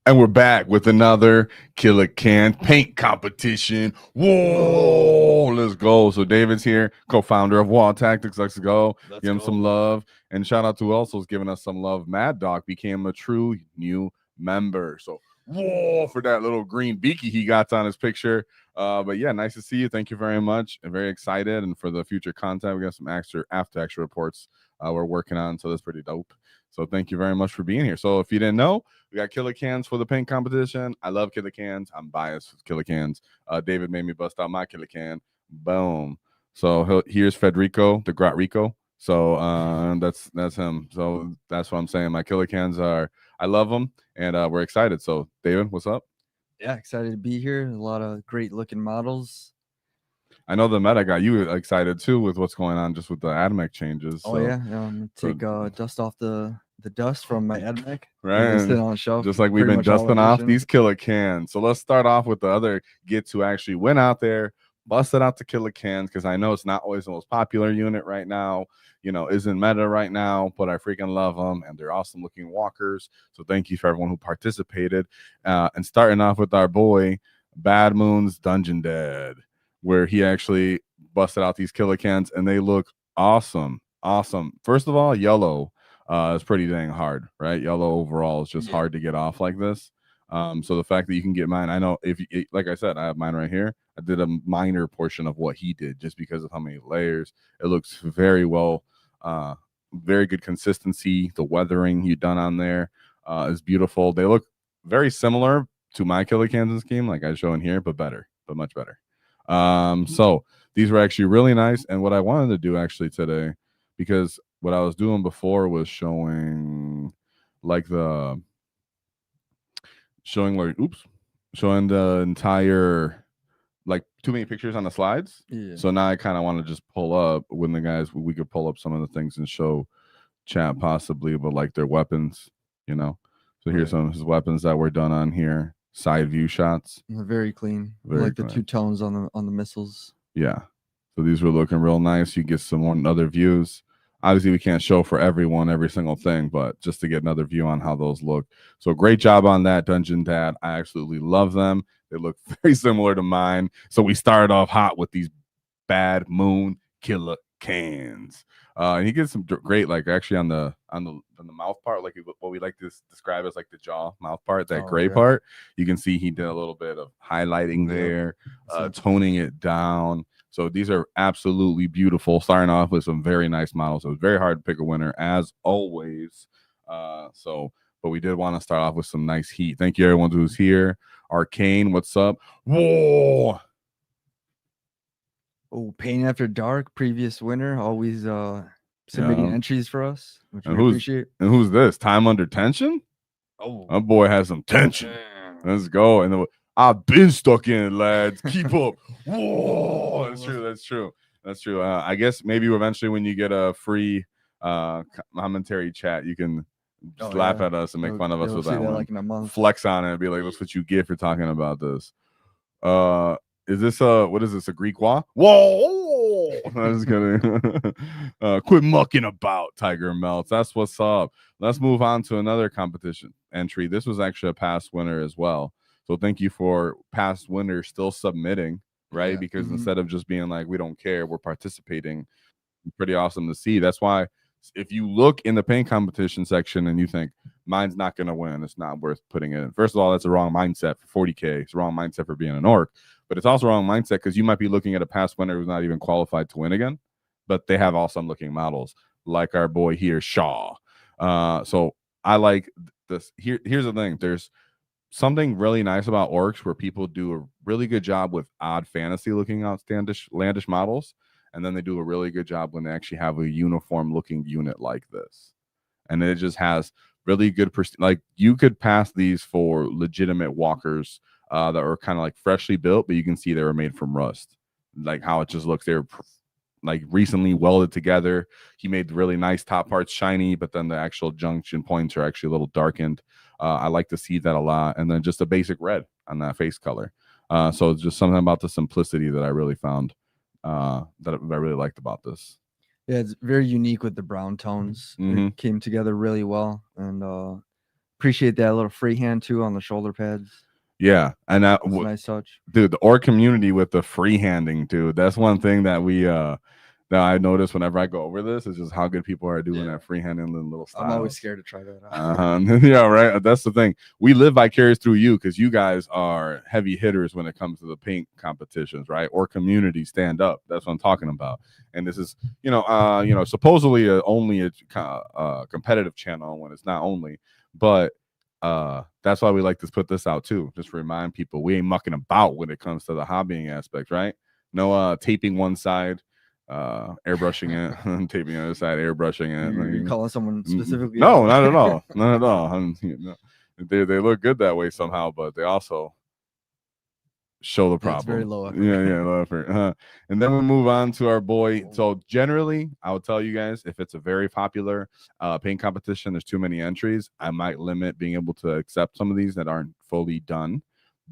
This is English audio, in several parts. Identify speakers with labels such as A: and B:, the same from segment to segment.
A: And we're back with another Killa Kans Paint Competition. Whoa, let's go. So David's here, co-founder of Waaagh Tactics. Let's go. Give him some love. And shout out to also giving us some love. Mad Dog became a true new member. So whoa, for that little green beaky he got on his picture. But yeah, nice to see you. Thank you very much. I'm very excited. And for the future content, we got some extra after reports we're working on. So that's pretty dope. So thank you very much for being here. So if you didn't know, we got Killa Kans for the paint competition. I love Killa Kans. I'm biased with Killa Kans. David made me bust out my Killa Kan. Boom. So here's Federico, the Grot Rico. So that's him. So that's what I'm saying. My Killa Kans are, I love them, and we're excited. So David, what's up?
B: Yeah, excited to be here. A lot of great looking models.
A: I know the meta got you excited too with what's going on just with the AdMech changes.
B: Oh yeah, take dust off the dust from my AdMech.
A: Right,
B: on the shelf,
A: just like we've been dusting off these Killa Kans. So let's start off with the other gets who actually went out there, busted out the Killa Kans, because I know it's not always the most popular unit right now, you know, isn't meta right now, but I freaking love them, and they're awesome looking walkers. So thank you for everyone who participated. And starting off with our boy Bad Moon's Dungeon Dead, where he actually busted out these Killa Kans, and they look awesome. First of all, yellow is pretty dang hard, right? Yellow overall is just hard to get off like this. So the fact that you can get mine, I know if you, like I said, I have mine right here. I did a minor portion of what he did just because of how many layers. It looks very well, very good consistency. The weathering you done on there is beautiful. They look very similar to my Killa Kans scheme, like I show in here, but better, but much better. So these were actually really nice. And what I wanted to do actually today, because what I was doing before was showing the entire, like, too many pictures on the slides. So now I kind of want to just pull up when the guys, we could pull up some of the things and show chat possibly, but like their weapons, you know. So here's some of his weapons that were done on here. Side view shots,
B: very clean, like the two tones on the missiles.
A: Yeah, so these were looking real nice. You get some other views. Obviously we can't show for everyone every single thing, but just to get another view on how those look. So great job on that, Dungeon Dad. I absolutely love them. They look very similar to mine. So we started off hot with these Bad Moon Killa Kans. And he gets some great, like, actually on the mouth part, like what we like to describe as like the jaw mouth part, that gray part. You can see he did a little bit of highlighting there, toning it down. So these are absolutely beautiful. Starting off with some very nice models. So it was very hard to pick a winner as always. But we did want to start off with some nice heat. Thank you everyone who's here. Arcane, what's up? Whoa.
B: Oh, Paint After Dark, previous winner, always submitting entries for us, which we appreciate.
A: And who's this? Time Under Tension? Oh, my boy has some tension. Let's go. And I've been stuck in it, lads. Keep up. Whoa, that's true. I guess maybe eventually when you get a free commentary chat, you can just laugh at us and make fun of us with that one.
B: Like in a month.
A: Flex on it and be like, "That's what you get for talking about this." Is this what is this, a Greek Waaagh? Whoa! I was kidding. Quit mucking about, Tiger Melts. That's what's up. Let's move on to another competition entry. This was actually a past winner as well. So thank you for past winners still submitting, right? Yeah. Because instead of just being like, we don't care, we're participating. Pretty awesome to see. That's why if you look in the paint competition section and you think mine's not going to win, it's not worth putting it in. First of all, that's a wrong mindset for 40K. It's a wrong mindset for being an orc. But it's also a wrong mindset because you might be looking at a past winner who's not even qualified to win again, but they have awesome looking models like our boy here, Shaw. So I like this. Here's the thing. There's something really nice about orcs where people do a really good job with odd fantasy looking outlandish models. And then they do a really good job when they actually have a uniform looking unit like this. And it just has really good, like you could pass these for legitimate walkers that are kind of like freshly built, but you can see they were made from rust. Like how it just looks, they're like recently welded together. He made really nice top parts shiny, but then the actual junction points are actually a little darkened. I like to see that a lot. And then just a basic red on that face color. So it's just something about the simplicity that I really found that I really liked about this.
B: Yeah, it's very unique with the brown tones. It came together really well. And Appreciate that little freehand too on the shoulder pads.
A: Yeah, and that
B: It's a nice touch.
A: dude, the orc community with the freehanding, dude. That's one thing that we that I notice whenever I go over this is just how good people are doing that freehanding little styles.
B: I'm always scared to try that out.
A: Yeah, right. That's the thing. We live vicarious through you because you guys are heavy hitters when it comes to the paint competitions, right? Or community stand up. That's what I'm talking about. And this is, supposedly only a competitive channel when it's not only, but that's why we like to put this out too. Just to remind people we ain't mucking about when it comes to the hobbying aspect, right? No taping one side, airbrushing it, taping the other side, airbrushing it.
B: You're calling someone specifically?
A: No, not at all. Not at all. They look good that way somehow, but they also show the problem.
B: It's very low effort.
A: Yeah, low effort. And then we move on to our boy. So generally, I will tell you guys, if it's a very popular paint competition, there's too many entries, I might limit being able to accept some of these that aren't fully done.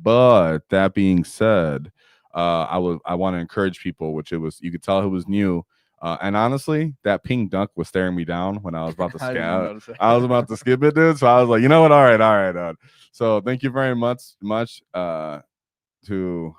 A: But that being said, I want to encourage people, which you could tell it was new. And honestly, that pink duck was staring me down when I was about to skip. I was about to skip it, dude. So I was like, you know what? All right. So thank you very much. To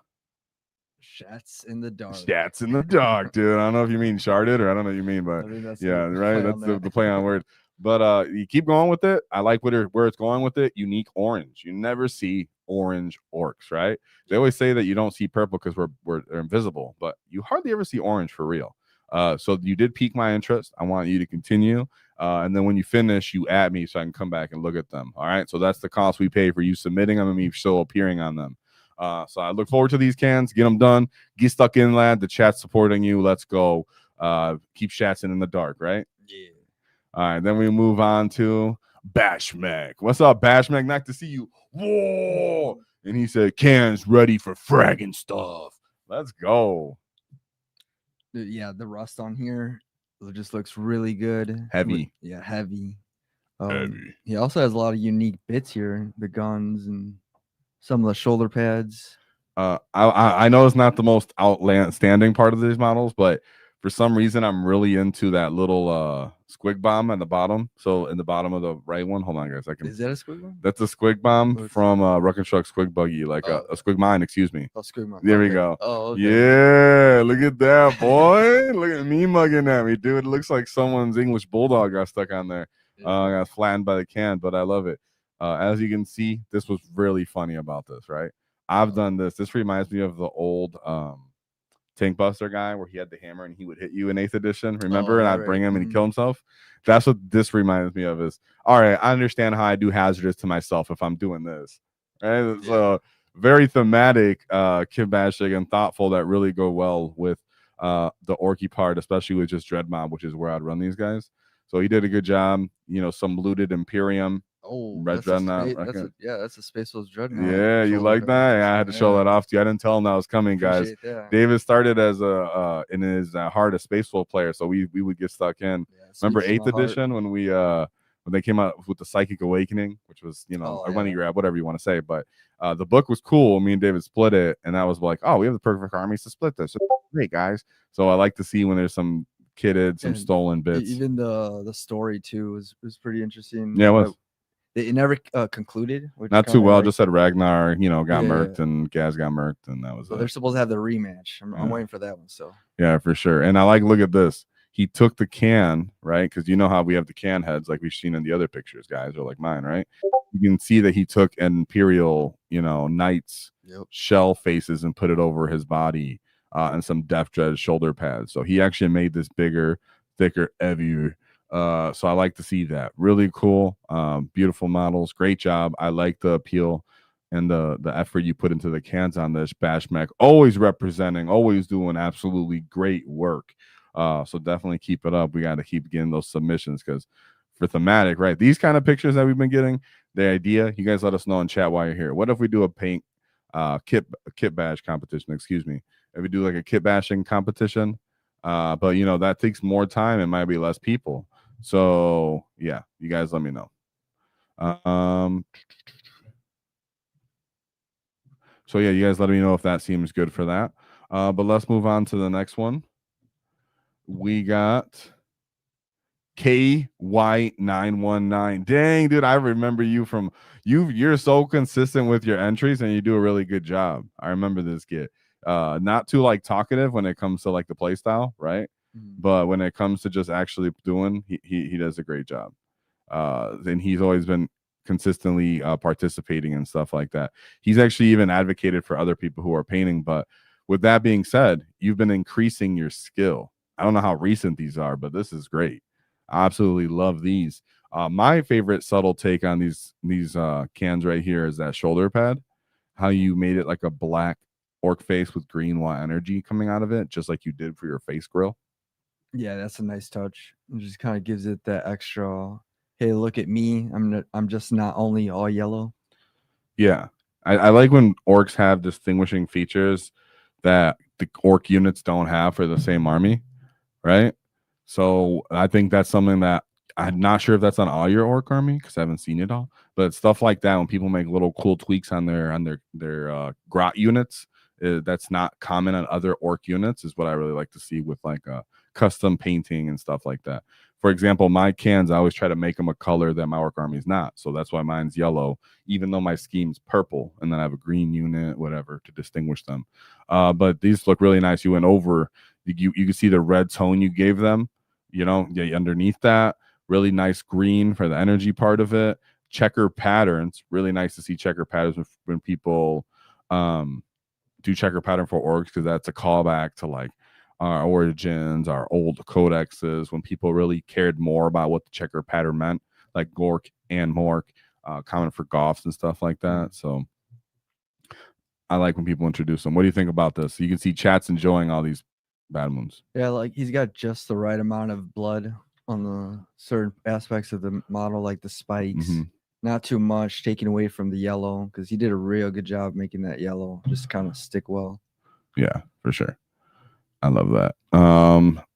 B: Sharts in the dark.
A: Sharts in the dark, dude. I don't know if you mean sharded or I don't know what you mean, but yeah, right. That's the play on word. But you keep going with it. I like where it's going with it. Unique orange. You never see orange orcs, right? They always say that you don't see purple because we're invisible, but you hardly ever see orange for real. So you did pique my interest. I want you to continue. And then when you finish, you add me so I can come back and look at them. All right. So that's the cost we pay for you submitting them and me still appearing on them. So I look forward to these cans. Get them done. Get stuck in, lad. The chat's supporting you. Let's go. Keep Shatsin in the dark, right?
B: Yeah.
A: All right. Then we move on to Bashmack. What's up, Bashmack? Nice to see you. Whoa! And he said, cans ready for fragging stuff. Let's go.
B: Yeah, the rust on here just looks really good.
A: Heavy.
B: Yeah, heavy.
A: Heavy.
B: He also has a lot of unique bits here. The guns and some of the shoulder pads.
A: I know it's not the most outstanding part of these models, but for some reason I'm really into that little squig bomb at the bottom. So in the bottom of the right one, hold on guys,
B: Is that a squig bomb?
A: That's a squig bomb from Rook and Truck Squig Buggy, like a squig mine, excuse me.
B: Oh, squig mine.
A: There we go.
B: Oh, okay.
A: Yeah, look at that, boy. Look at me mugging at me, dude. It looks like someone's English bulldog got stuck on there. Got flattened by the can, but I love it. As you can see, this was really funny about this, right? I've done this. This reminds me of the old Tank Buster guy where he had the hammer and he would hit you in 8th edition. Remember? And I'd bring him and he'd kill himself. That's what this reminds me of is, all right, I understand how I do hazardous to myself if I'm doing this. Right? Yeah. So very thematic, kitbashing and thoughtful that really go well with the Orky part, especially with just Dread Mob, which is where I'd run these guys. So he did a good job. You know, some looted Imperium.
B: Oh,
A: Red Dreadnought.
B: That's a Space Wolves Dreadnought.
A: Yeah, you like that? Yeah, I had to show that off to you. I didn't tell him that was coming, guys. David started as in his heart a Space Wolf player, so we would get stuck in. Yeah, remember 8th edition when we when they came out with the Psychic Awakening, which was a money grab, whatever you want to say, but the book was cool. Me and David split it, and that was like, oh, we have the perfect armies to split this. Great, guys. So I like to see when there's some kitted, some stolen bits.
B: Even the story too was pretty interesting.
A: Yeah, it was.
B: It never concluded.
A: Not too well. Just said Ragnar, got murked and Gaz got murked, and that was
B: it. They're supposed to have the rematch. I'm waiting for that one. So
A: yeah, for sure. And I look at this. He took the can, right? Because you know how we have the can heads, like we've seen in the other pictures, guys, or like mine, right? You can see that he took an Imperial, Knights shell faces and put it over his body, and some Death Dread shoulder pads. So he actually made this bigger, thicker, heavier. So I like to see that. Really cool, beautiful models. Great job. I like the appeal and the effort you put into the cans on this. Bashmack always representing, always doing absolutely great work. So definitely keep it up. We got to keep getting those submissions because for thematic, right? These kind of pictures that we've been getting, the idea, you guys let us know in chat while you're here. What if we do a paint kit bash competition? Excuse me. If we do like a kit bashing competition, but that takes more time and might be less people. So yeah, you guys let me know. So yeah, you guys let me know if that seems good for that. But let's move on to the next one. We got KY919. Dang, dude, I remember you from you're so consistent with your entries and you do a really good job. I remember this kid. Not too like talkative when it comes to like the play style, right? But when it comes to just actually doing, he does a great job. And he's always been consistently participating and stuff like that. He's actually even advocated for other people who are painting. But with that being said, you've been increasing your skill. I don't know how recent these are, but this is great. I absolutely love these. My favorite subtle take on these cans right here is that shoulder pad. How you made it like a black orc face with green Waaagh energy coming out of it, just like you did for your face grill.
B: Yeah, that's a nice touch. It just kind of gives it that extra. Hey, look at me. I'm just not only all yellow.
A: Yeah, I like when orcs have distinguishing features that the orc units don't have for the same army, right? So I think that's something that I'm not sure if that's on all your orc army because I haven't seen it all, but stuff like that when people make little cool tweaks on their grot units, that's not common on other orc units is what I really like to see with like custom painting and stuff like that. For example, my cans, I always try to make them a color that my orc army is not. So that's why mine's yellow, even though my scheme's purple, and then I have a green unit, whatever, to distinguish them. But these look really nice. You went over, you can see the red tone you gave them, underneath that. Really nice green for the energy part of it. Checker patterns, really nice to see checker patterns when people do checker pattern for orcs, because that's a callback to like our origins, our old codexes, when people really cared more about what the checker pattern meant, like Gork and Mork, common for goths and stuff like that. So I like when people introduce them. What do you think about this? You can see chat's enjoying all these bad moons.
B: Yeah, like he's got just the right amount of blood on the certain aspects of the model, like the spikes. Not too much taken away from the yellow, because he did a real good job making that yellow just kind of stick well.
A: Yeah, for sure. I love that.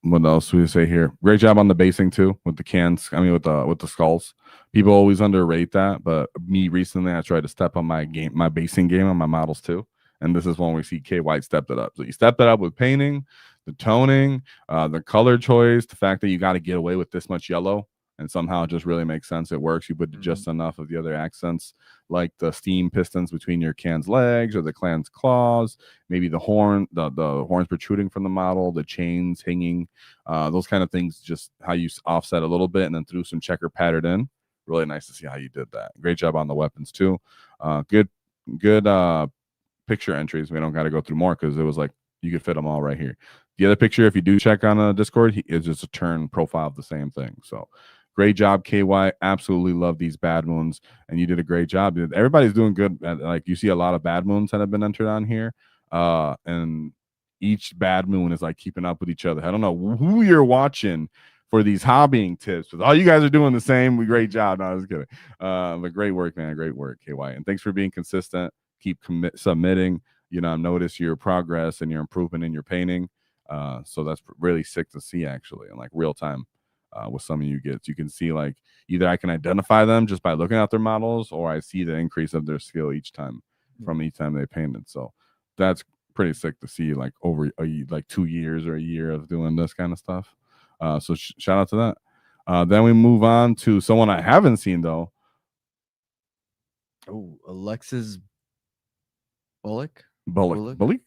A: What else do we say here? Great job on the basing too, with the cans. I mean, with the skulls. People always underrate that, but me recently, I tried to step on my basing game on my models too. And this is when we see K White stepped it up. So you stepped it up with painting, the toning, the color choice, the fact that you got to get away with this much yellow, and somehow it just really makes sense. It works. You put just enough of the other accents, like the steam pistons between your can's legs or the clan's claws, maybe the horns protruding from the model, the chains hanging, those kind of things, just how you offset a little bit and then threw some checker pattern in. Really nice to see how you did that. Great job on the weapons too. Good picture entries. We don't got to go through more because it was like you could fit them all right here. The other picture, if you do check on a Discord, is just a turn profile of the same thing. So great job, KY. Absolutely love these bad moons, and you did a great job. Everybody's doing good. Like you see a lot of bad moons that have been entered on here, and each bad moon is like keeping up with each other. I don't know who you're watching for these hobbying tips, but all you guys are doing the same. Great job. No, I was kidding. But great work, man. Great work, KY. And thanks for being consistent. Keep submitting. Notice your progress and your improvement in your painting. So that's really sick to see, actually, in like real time. With some of you can see like either I can identify them just by looking at their models, or I see the increase of their skill each time from each time they painted. So that's pretty sick to see, like over like 2 years or a year of doing this kind of stuff. So shout out to that. Then we move on to someone I haven't seen though.
B: Oh, Alexis Bullik.
A: Bullik.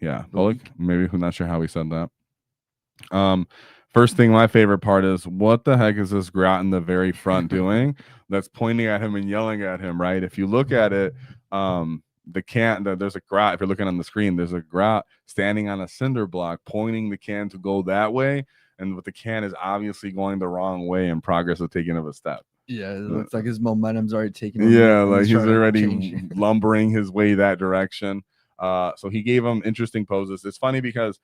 A: Yeah, Bullik. Maybe I'm not sure how we said that. First thing, my favorite part is, what the heck is this grot in the very front doing that's pointing at him and yelling at him, right? If you look at it, there's a grot. If you're looking on the screen, there's a grot standing on a cinder block pointing the can to go that way, and the can is obviously going the wrong way in progress of taking of a step.
B: Yeah, it looks like his momentum's already taken.
A: Yeah, like he's already lumbering his way that direction. So he gave him interesting poses. It's funny because,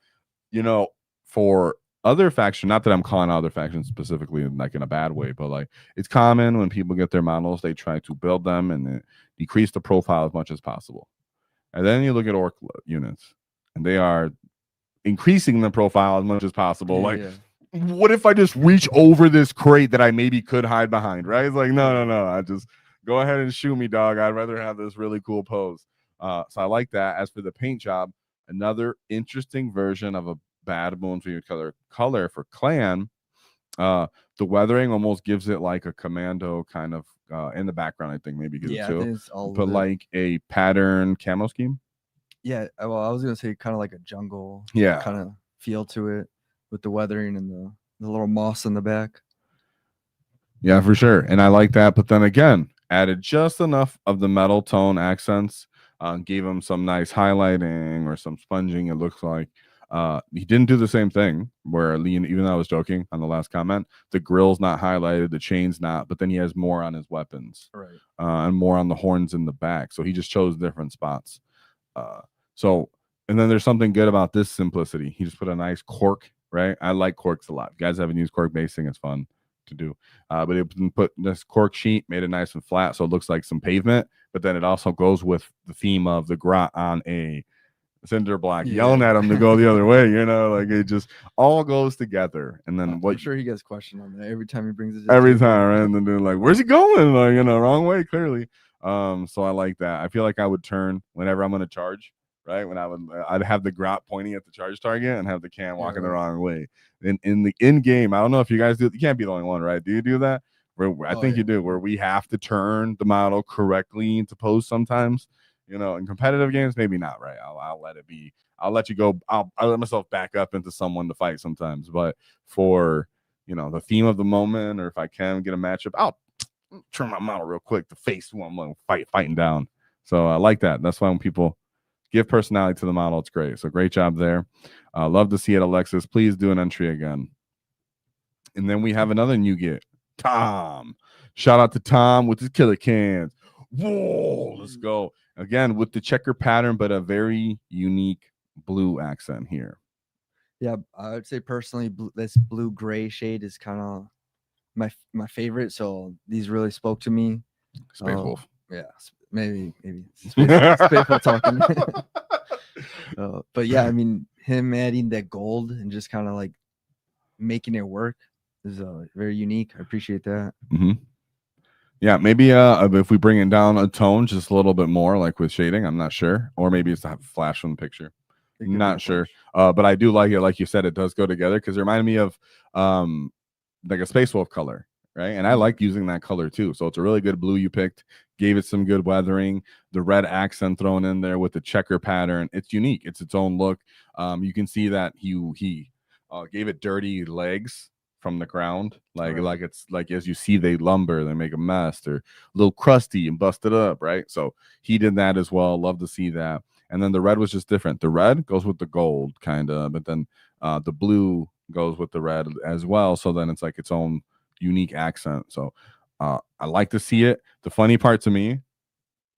A: for other faction, not that I'm calling out other factions specifically like in a bad way, but like it's common when people get their models, they try to build them and decrease the profile as much as possible. And then you look at orc units, and they are increasing the profile as much as possible. What if I just reach over this crate that I maybe could hide behind, right? It's like, no. I just go ahead and shoot me, dog. I'd rather have this really cool pose. So I like that. As for the paint job, another interesting version of a bad moon for your color for clan. The weathering almost gives it like a commando kind of in the background. I think maybe gives it
B: I
A: too.
B: think it's all
A: But like a pattern camo scheme.
B: Yeah, well, I was gonna say kind of like a jungle,
A: Yeah,
B: kind of feel to it with the weathering and the little moss in the back.
A: Yeah, for sure. And I like that. But then again, added just enough of the metal tone accents, gave him some nice highlighting or some sponging, it looks like. He didn't do the same thing where, even though I was joking on the last comment, the grill's not highlighted, the chain's not, but then he has more on his weapons.
B: Right.
A: And more on the horns in the back. So he just chose different spots. And then there's something good about this simplicity. He just put a nice cork, right? I like corks a lot. If you guys haven't used cork basing, it's fun to do. But it put this cork sheet, made it nice and flat, so it looks like some pavement. But then it also goes with the theme of the grot on a cinder block, yelling at him to go the other way. Like it just all goes together. And then
B: I'm sure he gets questioned on that every time he brings it.
A: Every time, right? And then they're like, "Where's he going?" Like, wrong way, clearly. So I like that. I feel like I would turn whenever I'm going to charge. Right, when I'd have the grot pointing at the charge target and have the can walking the wrong way. In the in game, I don't know if you guys do. You can't be the only one, right? Do you do that? I think you do. Where we have to turn the model correctly into pose sometimes. In competitive games, maybe not. Right? I'll let it be. I'll let you go. I'll let myself back up into someone to fight sometimes. But for the theme of the moment, or if I can get a matchup, I'll turn my model real quick to face who I'm fighting down. So I like that. That's why when people give personality to the model, it's great. So great job there. Love to see it, Alexis. Please do an entry again. And then we have another new get, Tom. Shout out to Tom with his Killa Kans. Whoa, let's go. Again, with the checker pattern, but a very unique blue accent here.
B: Yeah, I would say personally, this blue-gray shade is kind of my favorite. So these really spoke to me.
A: Space Wolf.
B: Yeah, maybe Space Wolf talking. But yeah, I mean, him adding that gold and just kind of like making it work is very unique. I appreciate that.
A: Mm-hmm. Yeah, maybe if we bring it down a tone just a little bit more, like with shading, I'm not sure, or maybe it's a flash from the picture. Not sure, but I do like it. Like you said, it does go together because it reminded me of like a Space Wolf color, right? And I like using that color too. So it's a really good blue you picked. Gave it some good weathering. The red accent thrown in there with the checker pattern. It's unique. It's its own look. You can see that he gave it dirty legs from the ground, like it's like as you see they lumber, they make a mess, they're a little crusty and busted up, right? So he did that as well. Love to see that. And then the red was just different. The red goes with the gold, kind of, but then the blue goes with the red as well. So then it's like its own unique accent. So I like to see it. The funny part to me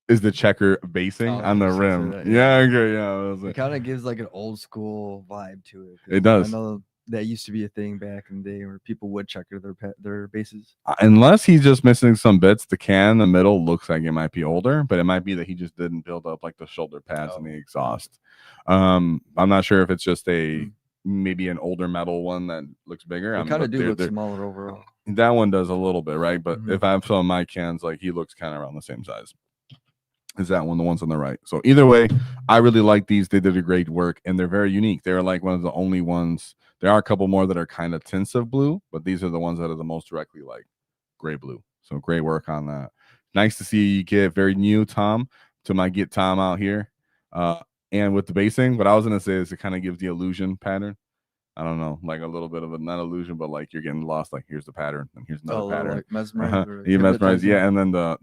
A: is the checker basing on the rim.
B: It kind of gives like an old school vibe to it.
A: It does.
B: I know that used to be a thing back in the day where people would checker their bases.
A: Unless he's just missing some bits, the can in the middle looks like it might be older, but it might be that he just didn't build up like the shoulder pads and the exhaust. I'm not sure if it's just maybe an older metal one that looks bigger.
B: It kind of do look smaller overall.
A: That one does a little bit, right? But if I have some of my cans, like he looks kind of around the same size as that one, the ones on the right. So either way, I really like these. They did a great work, and they're very unique. They're like one of the only ones. There are a couple more that are kind of tints of blue, but these are the ones that are the most directly like gray blue. So great work on that. Nice to see you get very new, Tom, to my get Tom out here. And with the basing, what I was going to say is it kind of gives the illusion pattern. I don't know, like a little bit of a not illusion, but like you're getting lost. Like here's the pattern, and here's another pattern. Like mesmerized. You mesmerized, yeah. And then the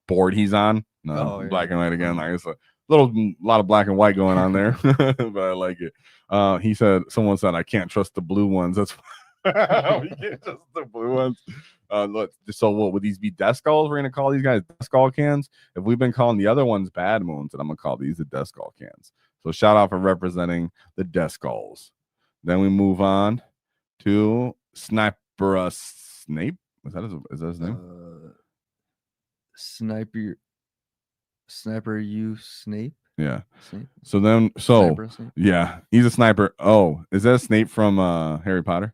A: board he's on, black and white again. Like it's a lot of black and white going on there, but I like it. Someone said I can't trust the blue ones. That's we can't trust the blue ones. Look, so what would these be? Death Skulls? We're gonna call these guys Death Skull cans. If we've been calling the other ones Bad Moons, then I'm gonna call these the Death Skull cans. So shout out for representing the Death Skulls. Then we move on to Sniper Snape. Is that his name?
B: Sniper Snape.
A: Yeah.
B: Snape.
A: So yeah, he's a sniper. Oh, is that Snape from Harry Potter?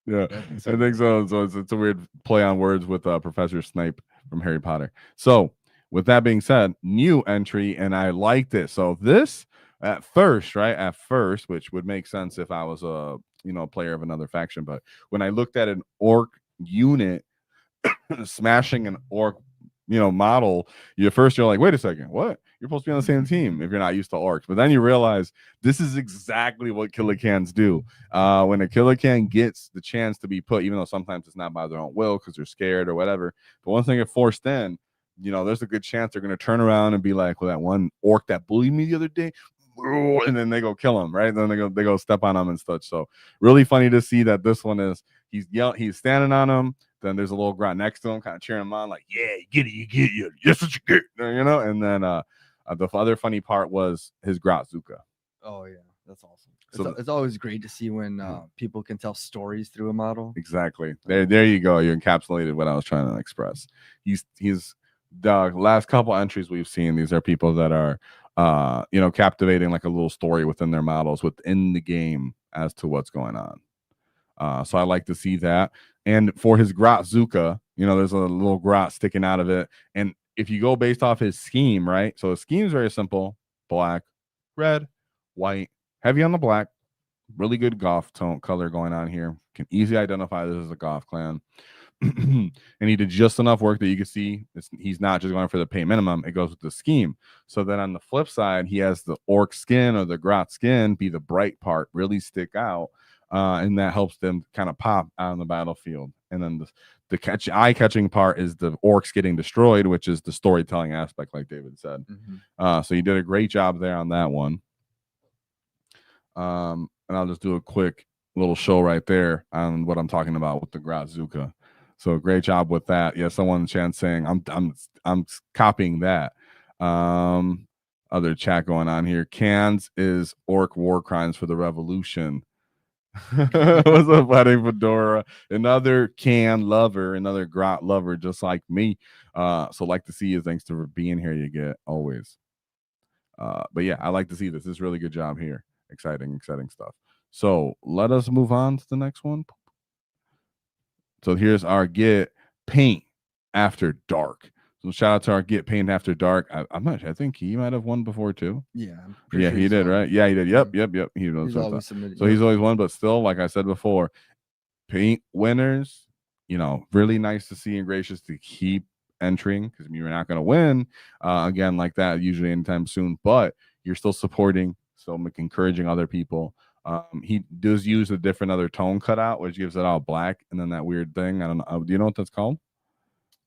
A: Yeah, I think so. So it's a weird play on words with Professor Snape from Harry Potter. So with that being said, new entry, and I like this. So this at first, which would make sense if I was player of another faction. But when I looked at an orc unit smashing an orc model, you're like, wait a second, what? You're supposed to be on the same team if you're not used to orcs. But then you realize this is exactly what Killa Kans do. When a Killa Kan gets the chance to be put, even though sometimes it's not by their own will because they're scared or whatever, but once they get forced in, there's a good chance they're going to turn around and be like, well, that one orc that bullied me the other day, and then they go kill him, right? Then they go step on him and such. So really funny to see that this one is he's standing on him. Then there's a little grunt next to him, kind of cheering him on, like, yeah, you get it, yes, what you get, And then the other funny part was his Zuka.
B: Oh yeah, that's awesome. So it's always great to see when people can tell stories through a model.
A: Exactly. There you go. You encapsulated what I was trying to express. He's the last couple entries we've seen. These are people that are captivating like a little story within their models within the game as to what's going on. So I like to see that. And for his Zuka, there's a little grot sticking out of it. And if you go based off his scheme, right? So his scheme is very simple: black, red, white, heavy on the black, really good goth tone color going on here. Can easily identify this as a goth clan. And he did just enough work that you can see he's not just going for the pay minimum. It goes with the scheme. So then on the flip side, he has the orc skin or the grot skin be the bright part, really stick out. And that helps them kind of pop out on the battlefield. And then the eye-catching part is the orcs getting destroyed, which is the storytelling aspect, like David said. So you did a great job there on that one. And I'll just do a quick little show right there on what I'm talking about with the Zuka. So great job with that. Yeah, someone in chat saying I'm copying that. Other chat going on here. Cans is orc war crimes for the revolution. What's up, buddy? Fedora, another can lover, another grot lover, just like me. So like to see you. Thanks for being here. You get always. But yeah, I like to see this. This is really good job here. Exciting stuff. So let us move on to the next one. So here's our Get Paint After Dark. So shout out to our Get Paint After Dark. I'm not sure. I think he might have won before too.
B: Yeah.
A: Yeah, he did, right? Yeah, he did. Yep. He knows
B: he's always submitted.
A: So he's always won, but still, like I said before, paint winners, really nice to see and gracious to keep entering because you're not going to win again like that usually anytime soon, but you're still supporting, so encouraging other people. He does use a different other tone cutout, which gives it all black, and then that weird thing. I don't know. Do you know what that's called?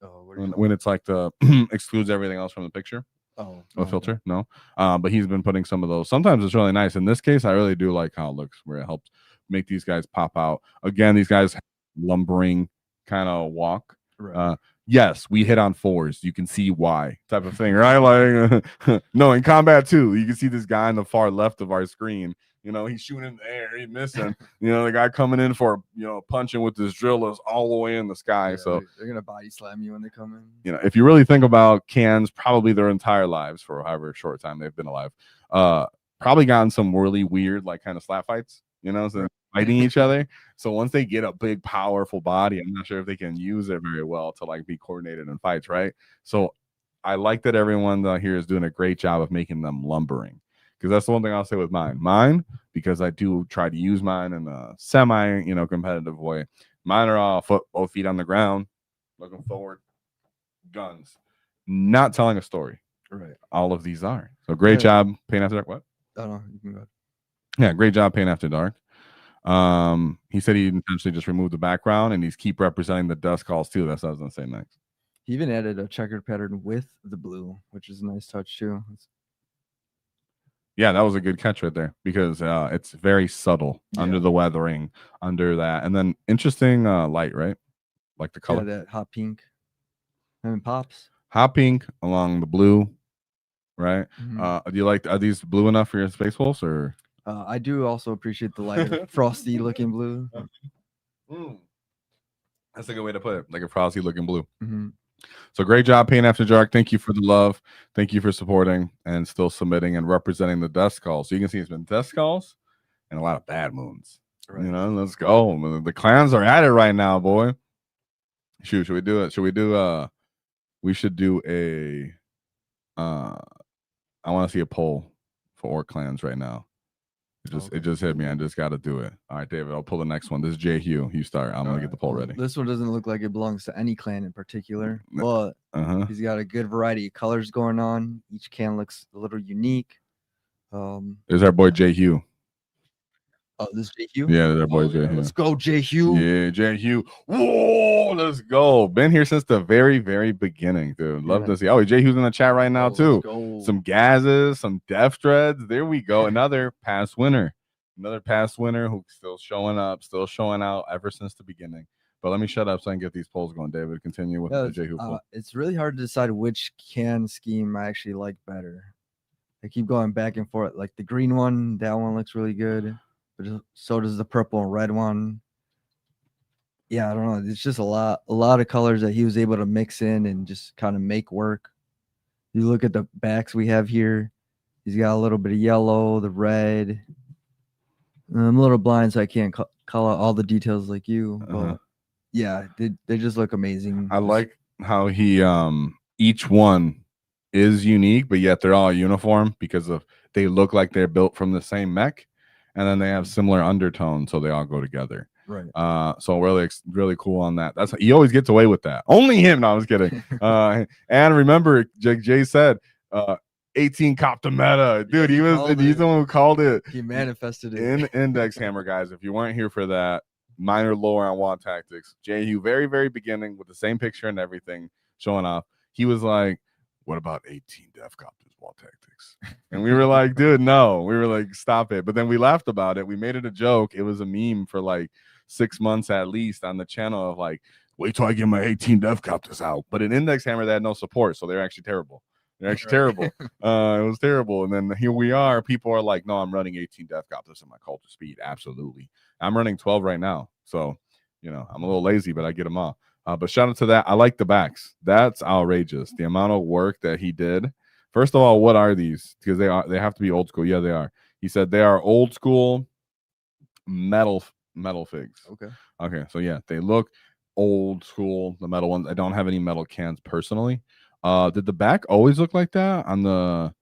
A: When it's like the excludes everything else from the picture. Filter? No. But he's been putting some of those. Sometimes it's really nice. In this case, I really do like how it looks, where it helps make these guys pop out. Again, these guys have lumbering kind of walk.
B: Right.
A: Yes, we hit on fours. You can see why type of thing, right? Like, no, in combat too, you can see this guy on the far left of our screen. He's shooting in the air, he's missing. The guy coming in for punching with this drill is all the way in the sky. Yeah, so
B: they're gonna body slam you when they come in.
A: If you really think about cans, probably their entire lives for however short time they've been alive, probably gotten some really weird like kind of slap fights. So fighting each other. So once they get a big, powerful body, I'm not sure if they can use it very well to like be coordinated in fights, right? So I like that everyone here is doing a great job of making them lumbering, because that's the one thing I'll say with mine, because I do try to use mine in a semi, competitive way. Mine are all both feet on the ground, looking forward, guns, not telling a story.
B: Right.
A: All of these are. So great job, Paint After Dark. What?
B: Oh, no, you can go ahead.
A: Yeah, great job, Paint After Dark. He said he intentionally just removed the background and he's keep representing the dust calls too. That's what I was gonna say next.
B: He even added a checkered pattern with the blue, which is a nice touch too.
A: Yeah, that was a good catch right there, because it's very subtle under the weathering, under that, and then interesting light, right? Like the color.
B: Yeah, that hot pink. Pops.
A: Hot pink along the blue, right?
B: Mm-hmm.
A: Do you like? Are these blue enough for your Space Wolves, or?
B: I do also appreciate the light, frosty looking blue.
A: That's a good way to put it, like a frosty looking blue.
B: Mm-hmm.
A: So great job, Paint After Dark. Thank you for the love. Thank you for supporting and still submitting and representing the dust calls. So you can see it's been dust calls and a lot of bad moons. Right. Let's go. The clans are at it right now, boy. Shoot, should we do it? Should we do we should do a I want to see a poll for orc clans right now. It just hit me. I just got to do it. All right, David, I'll pull the next one. This is J Hugh. You start. I'm gonna get the poll ready.
B: This one doesn't look like it belongs to any clan in particular, but he's got a good variety of colors going on. Each can looks a little unique.
A: There's our boy J Hugh.
B: Oh, this is J Hugh?
A: Yeah, there's our boy J Hugh.
B: Let's go, J Hugh.
A: Yeah, J Hugh. Whoa, let's go. Been here since the very, very beginning, dude. Love to see. Oh, J Hugh's in the chat right now, too. Some Gazes, some Death Dreads. There we go. Another past winner. Another past winner who's still showing up, still showing out ever since the beginning. But let me shut up so I can get these polls going, David. Continue with the J Hugh poll.
B: It's really hard to decide which can scheme I actually like better. I keep going back and forth. Like the green one, that one looks really good. But so does the purple and red one. Yeah, I don't know. It's just a lot of colors that he was able to mix in and just kind of make work. You look at the backs we have here. He's got a little bit of yellow, the red. I'm a little blind, so I can't call out all the details like you. But yeah, they just look amazing.
A: I like how he each one is unique, but yet they're all uniform because of they look like they're built from the same mech. And then they have similar undertones, so they all go together.
B: Right.
A: So really cool on that. That's he always gets away with that. Only him. No, I was kidding. And remember, Jay said, 18 cop the meta, dude. He's the one who called it.
B: He manifested it
A: in Index Hammer, guys. If you weren't here for that, minor lore on Waaagh Tactics. J Hugh, very very beginning with the same picture and everything showing off. He was like, "What about 18 Def Copters Waaagh Tactics?" And we were like, dude, no. We were like, stop it. But then we laughed about it. We made it a joke. It was a meme for like 6 months at least on the channel of like, wait till I get my 18 Def Copters out. But in Index Hammer, they had no support, so they're actually terrible. They're actually terrible. It was terrible. And then here we are. People are like, no, I'm running 18 Def Copters in my Culture Speed. Absolutely. I'm running 12 right now. So, I'm a little lazy, but I get them all. But shout out to that. I like the backs. That's outrageous. The amount of work that he did. First of all, what are these? Because they have to be old school. Yeah, they are. He said they are old school metal figs. Okay. So yeah, they look old school. The metal ones. I don't have any metal cans personally. Did the back always look like that on the?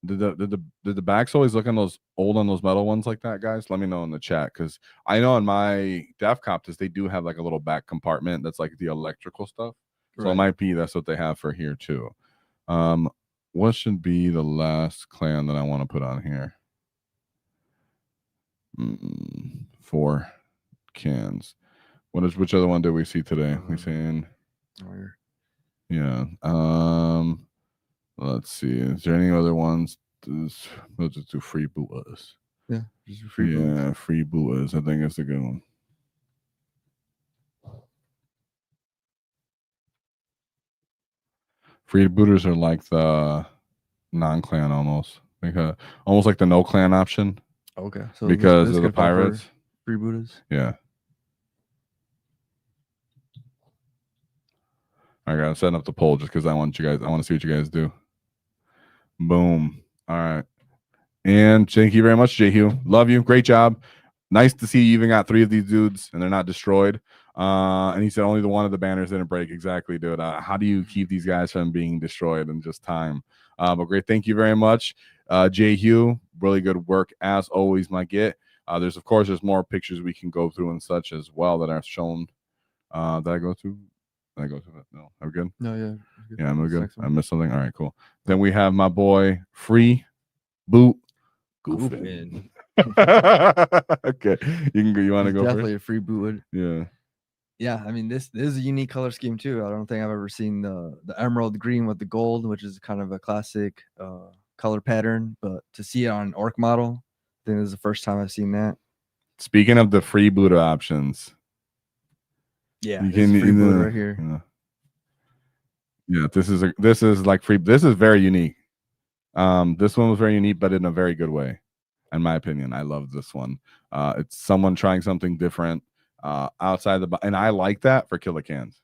A: Did the backs always look on those metal ones like that, guys? Let me know in the chat because I know in my Def Copters they do have like a little back compartment that's like the electrical stuff. So it might be that's what they have for here too. What should be the last clan that I want to put on here? 4 cans. Which other one did we see today? We saying, yeah. Let's see. Is there any other ones? We'll just do Freebootin.
B: Yeah,
A: Freebootin. I think it's a good one. Freebooters are like the non-clan almost, almost like the no clan option.
B: Okay, so
A: because of the pirates.
B: Freebooters.
A: Yeah. I gotta set up the poll just because I want to see what you guys do. Boom. All right. And thank you very much, J Hugh. Love you. Great job. Nice to see you even got 3 of these dudes and they're not destroyed. And he said only the one of the banners didn't break. Exactly, dude. How do you keep these guys from being destroyed in just time? But great. Thank you very much, J Hugh. Really good work as always, my get. There's more pictures we can go through and such as well that are shown. Did I go through? No, are we good?
B: No, yeah.
A: Yeah, I'm good. I missed something. All right, cool. Then we have my boy Free Boot Goofin. Okay, you want to go
B: definitely
A: first?
B: A Freebootin.
A: Yeah.
B: I mean, this is a unique color scheme too. I don't think I've ever seen the emerald green with the gold, which is kind of a classic color pattern. But to see it on an orc model, I think this is the first time I've seen that. Speaking
A: of the Freebooter options.
B: Yeah, you can right here.
A: Yeah, this is like free. This is very unique. This one was very unique, but in a very good way, in my opinion. I love this one. It's someone trying something different outside and I like that for Killa Kans.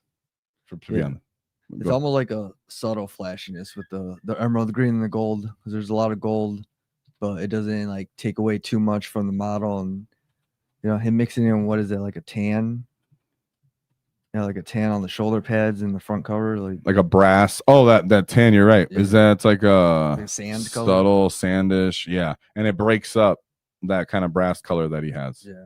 B: It's almost like a subtle flashiness with the emerald green and the gold because there's a lot of gold, but it doesn't like take away too much from the model. And him mixing in what is it, like a tan? Like a tan on the shoulder pads and the front cover, like
A: a brass. Oh, that tan. You're right.
B: Yeah.
A: Is that it's like
B: a sand
A: subtle
B: color?
A: Sandish? Yeah, and it breaks up that kind of brass color that he has.
B: Yeah.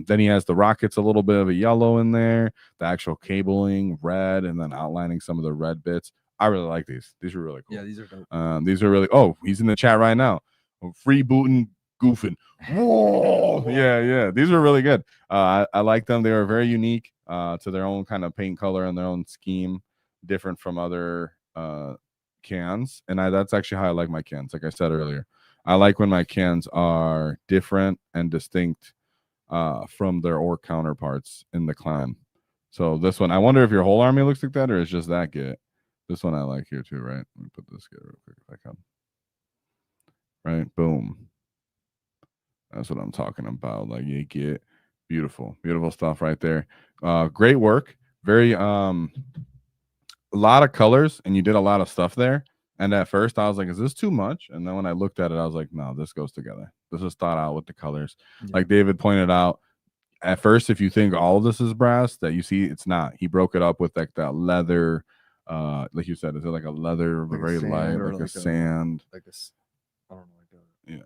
A: Then he has the rockets, a little bit of a yellow in there, the actual cabling red, and then outlining some of the red bits. I really like these. These are really cool.
B: Yeah, these are dope.
A: These are really. Oh, he's in the chat right now. Freebootin, goofing. Whoa! Yeah. These are really good. I like them. They are very unique to their own kind of paint color and their own scheme, different from other cans. And that's actually how I like my cans. Like I said earlier, I like when my cans are different and distinct from their orc counterparts in the clan. So this one, I wonder if your whole army looks like that or is just that get. This one I like here too, right? Let me put this get real quick if I can. Right, boom. That's what I'm talking about. Like you get beautiful stuff right there. Great work. Very a lot of colors, and you did a lot of stuff there. And at first I was like, is this too much? And then when I looked at it, I was like, no, this goes together. This is thought out with the colors. Yeah. Like David pointed out, at first, if you think all of this is brass, that you see it's not. He broke it up with like that leather, like you said, is it like a leather, like very light, like a sand,
B: like a, I don't know,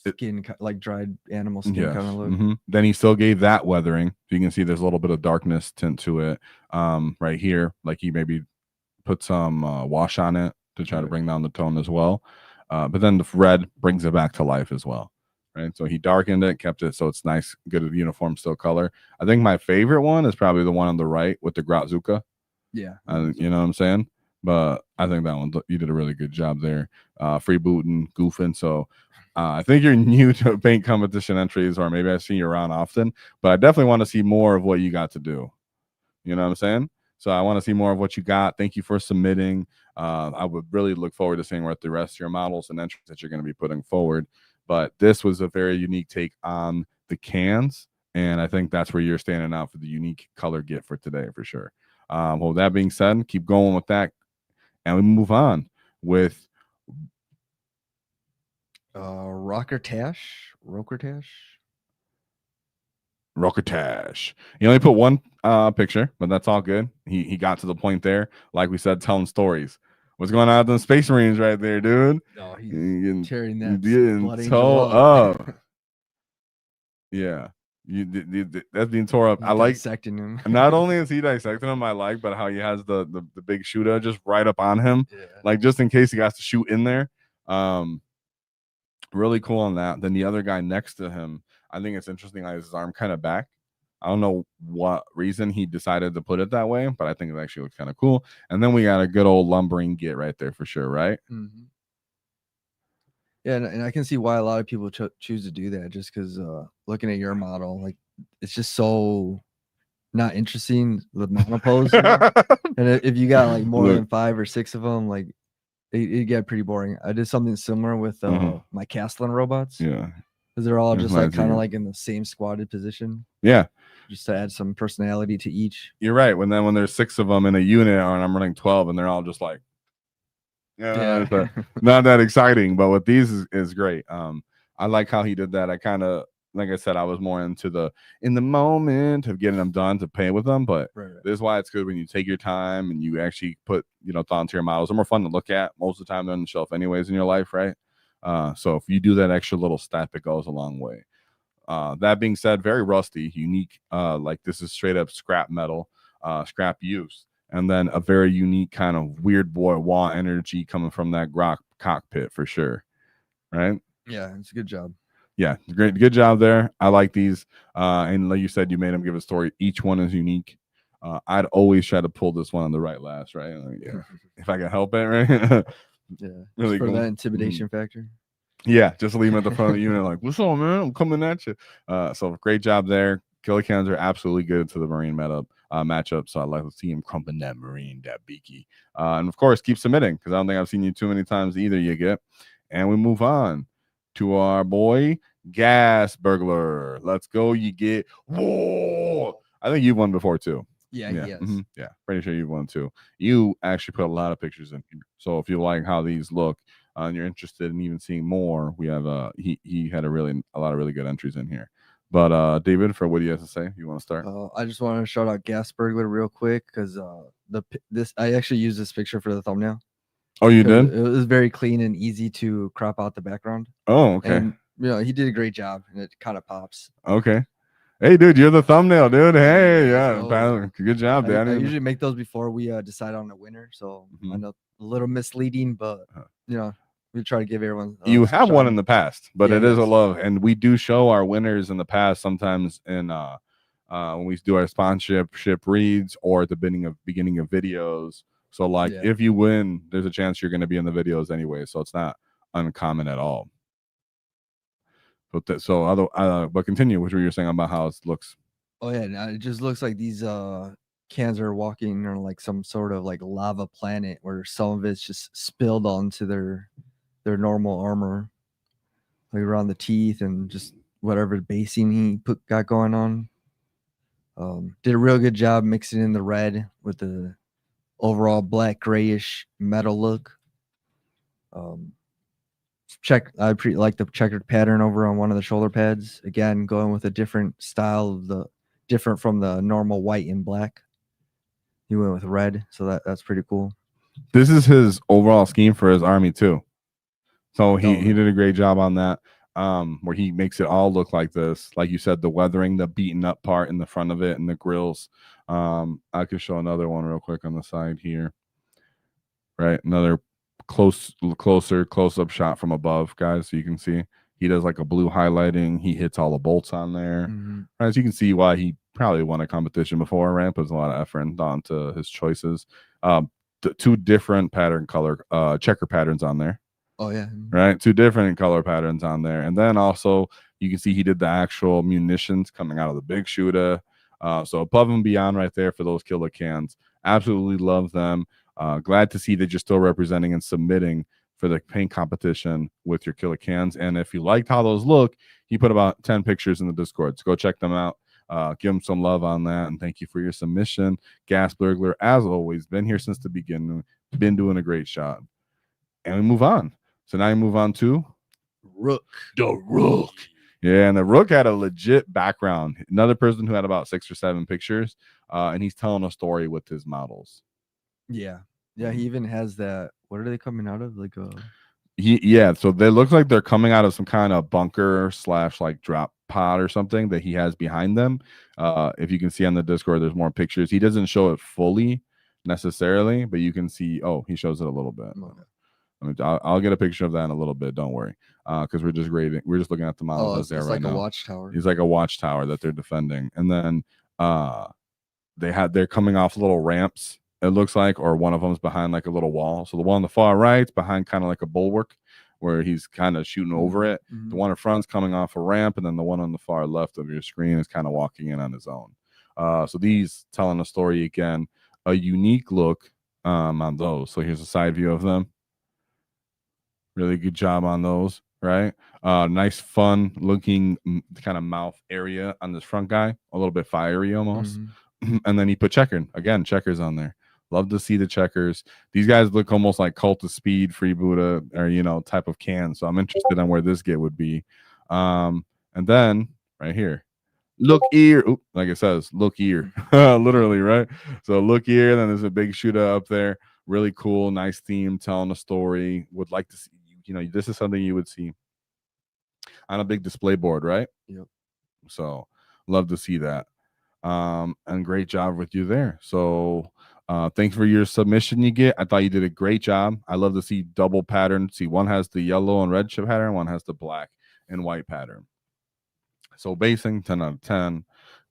A: like
B: skin, like dried animal skin kind of look.
A: Then he still gave that weathering, so you can see there's a little bit of darkness tint to it, right here. Like he maybe put some wash on it to try to bring down the tone as well, but then the red brings it back to life as well. Right, so he darkened it, kept it so it's nice, good uniform, still color. I think my favorite one is probably the one on the right with the Grotzuka.
B: Yeah,
A: you know what I'm saying. But I think that one you did a really good job there. Freebootin, goofing. So I think you're new to paint competition entries, or maybe I've seen you around often. But I definitely want to see more of what you got to do. You know what I'm saying? So I want to see more of what you got. Thank you for submitting. I would really look forward to seeing what the rest of your models and entries that you're going to be putting forward. But this was a very unique take on the cans, and I think that's where you're standing out for the unique color get for today for sure. Well, that being said, keep going with that, and we move on with
B: Rockert.
A: He only put one picture, but that's all good. He got to the point there, like we said, telling stories. What's going on with the Space Marines right there, dude?
B: Oh, he's tearing that blood
A: toe up. Yeah, that's being tore up.
B: He's
A: I like
B: dissecting him.
A: Not only is he dissecting him, I like, but how he has the big shooter just right up on him, like just in case he has to shoot in there. Really cool on that. Then the other guy next to him, I think it's interesting. Like his arm kind of back. I don't know what reason he decided to put it that way, but I think it actually looks kind of cool. And then we got a good old lumbering get right there for sure, right?
B: Yeah, and I can see why a lot of people choose to do that, just because looking at your model, like it's just so not interesting, the monopose. And if you got like more than 5 or 6 of them, like it get pretty boring. I did something similar with my Castellan robots.
A: Yeah,
B: because they're all just like kind of like in the same squatted position.
A: Yeah,
B: just to add some personality to each.
A: You're right. When there's 6 of them in a unit, and I'm running 12, and they're all just like, yeah, not that exciting. But with these is great. I like how he did that. I kind of, like I said, I was more into in the moment of getting them done to play with them. But this is why it's good when you take your time and you actually put thought into your models. They're more fun to look at most of the time. They're on the shelf anyways in your life, right? So if you do that extra little step, it goes a long way. That being said, very rusty, unique. Like this is straight up scrap metal, scrap use, and then a very unique kind of weird boy Waaagh energy coming from that Grok cockpit for sure, right?
B: Yeah, it's a good job.
A: Yeah, great, good job there. I like these, and like you said, you made them give a story. Each one is unique. I'd always try to pull this one on the right last, right? Like, if I can help it, right?
B: Yeah, really for that intimidation factor.
A: Yeah, just leave him at the front of the unit, like, what's up, man? I'm coming at you. So great job there. Killa Kans are absolutely good to the Marine matchup. So I'd like to see him crumping that Marine, that beaky. And of course, keep submitting, because I don't think I've seen you too many times either, you get. And we move on to our boy Gas Burglar. Let's go, you get. Whoa! I think you've won before too.
B: Yeah,
A: yes. Yeah, pretty sure you've won too. You actually put a lot of pictures in here. So if you like how these look, and you're interested in even seeing more, we have he had a lot of really good entries in here. But David, for what do you have to say? You want to start?
B: I just want to shout out Gas Burglar real quick, because I actually used this picture for the thumbnail.
A: Oh, you did?
B: It was very clean and easy to crop out the background.
A: Oh, okay.
B: And he did a great job, and it kind of pops.
A: Okay. Hey, dude, you're the thumbnail, dude. Hey, yeah,
B: So,
A: good job,
B: I
A: Danny.
B: usually make those before we decide on a winner, so I know a little misleading, but we try to give everyone.
A: You have
B: shine.
A: one in the past, but it is a
B: yes.
A: love, and we do show our winners in the past sometimes in when we do our sponsorship reads or at the beginning of videos. So like if you win, there's a chance you're going to be in the videos anyway, so it's not uncommon at all. But but continue what you were saying about how it looks.
B: Oh yeah, it just looks like these cans are walking on like some sort of like lava planet where some of it's just spilled onto their normal armor, like around the teeth and just whatever basing he got going on. Did a real good job mixing in the red with the overall black grayish metal look. I like the checkered pattern over on one of the shoulder pads. Again, going with a different style of different from the normal white and black. He went with red, so that's pretty cool.
A: This is his overall scheme for his army too. So he did a great job on that. Where he makes it all look like this, like you said, the weathering, the beaten up part in the front of it, and the grills. I could show another one real quick on the side here. Right, another close-up shot from above, guys, so you can see he does like a blue highlighting. He hits all the bolts on there. Right, so you can see why he probably won a competition before. Right, puts a lot of effort onto his choices. Two different checker patterns on there.
B: Oh yeah,
A: right, two different color patterns on there, and then also you can see he did the actual munitions coming out of the big shooter. So above and beyond right there for those Killa Kans. Absolutely love them. Glad to see that you're still representing and submitting for the paint competition with your Killa Kans. And if you liked how those look, he put about 10 pictures in the Discord. So go check them out. Give them some love on that. And thank you for your submission. Gas Burglar, as always, been here since the beginning. Been doing a great job. And we move on. So now you move on to
B: Rook.
A: The Rook. Yeah, and the Rook had a legit background. Another person who had about 6 or 7 pictures. And he's telling a story with his models.
B: Yeah. Yeah, he even has that. What are they coming out of? Like
A: so they look like they're coming out of some kind of bunker / like drop pod or something that he has behind them. If you can see on the Discord, there's more pictures. He doesn't show it fully necessarily, but you can see. Oh, he shows it a little bit. Okay. I'll get a picture of that in a little bit. Don't worry, because we're just grading. We're just looking at the model that's there right now.
B: It's like a watchtower.
A: He's like a watchtower that they're defending, and then they're coming off little ramps. It looks like, or one of them's behind like a little wall. So the one on the far right's behind kind of like a bulwark where he's kind of shooting over it. The one in front's coming off a ramp, and then the one on the far left of your screen is kind of walking in on his own. So these telling a story again, a unique look on those. So here's a side view of them. Really good job on those, right? Nice, fun looking kind of mouth area on this front guy, a little bit fiery almost. And then he put checkers on there. Love to see the checkers. These guys look almost like Cult of Speed, Freebootin, or type of can. So I'm interested on where this get would be. And then right here, look here, like it says, look here, literally, right? So look here. Then there's a big shooter up there. Really cool, nice theme, telling a story. Would like to see, this is something you would see on a big display board, right?
B: Yep.
A: So love to see that. And great job with you there. So thanks for your submission you get. I thought you did a great job. I love to see double pattern. See, one has the yellow and red pattern, one has the black and white pattern. So basing 10 out of 10.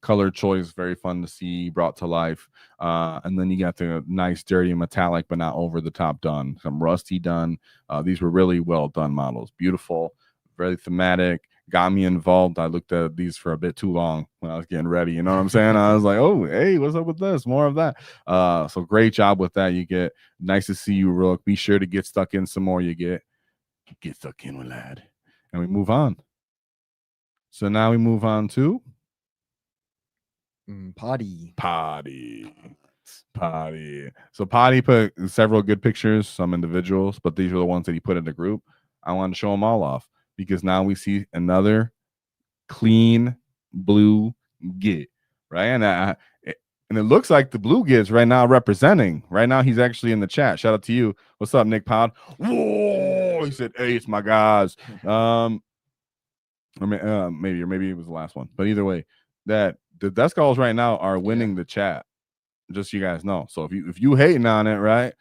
A: Color choice, very fun to see, brought to life. And then you got the nice dirty metallic but not over the top done, some rusty done. These were really well done models. Beautiful, very thematic, got me involved. I looked at these for a bit too long when I was getting ready, you know what I'm saying? I was like, oh, hey, what's up with this? More of that. So great job with that. You get. Nice to see you, Rook. Be sure to get stuck in some more. You get stuck in with lad. And we move on. So now we move on to
B: Potty.
A: So Potty put several good pictures, some individuals, but these are the ones that he put in the group. I wanted to show them all off because now we see another clean blue git, right? And it looks like the blue git's right now representing. Right now he's actually in the chat. Shout out to you. What's up, Nick Pod? Whoa! He said, "Hey, it's my guys." Or maybe it was the last one. But either way, that the desk calls right now are winning the chat. Just so you guys know. So if you hating on it, right?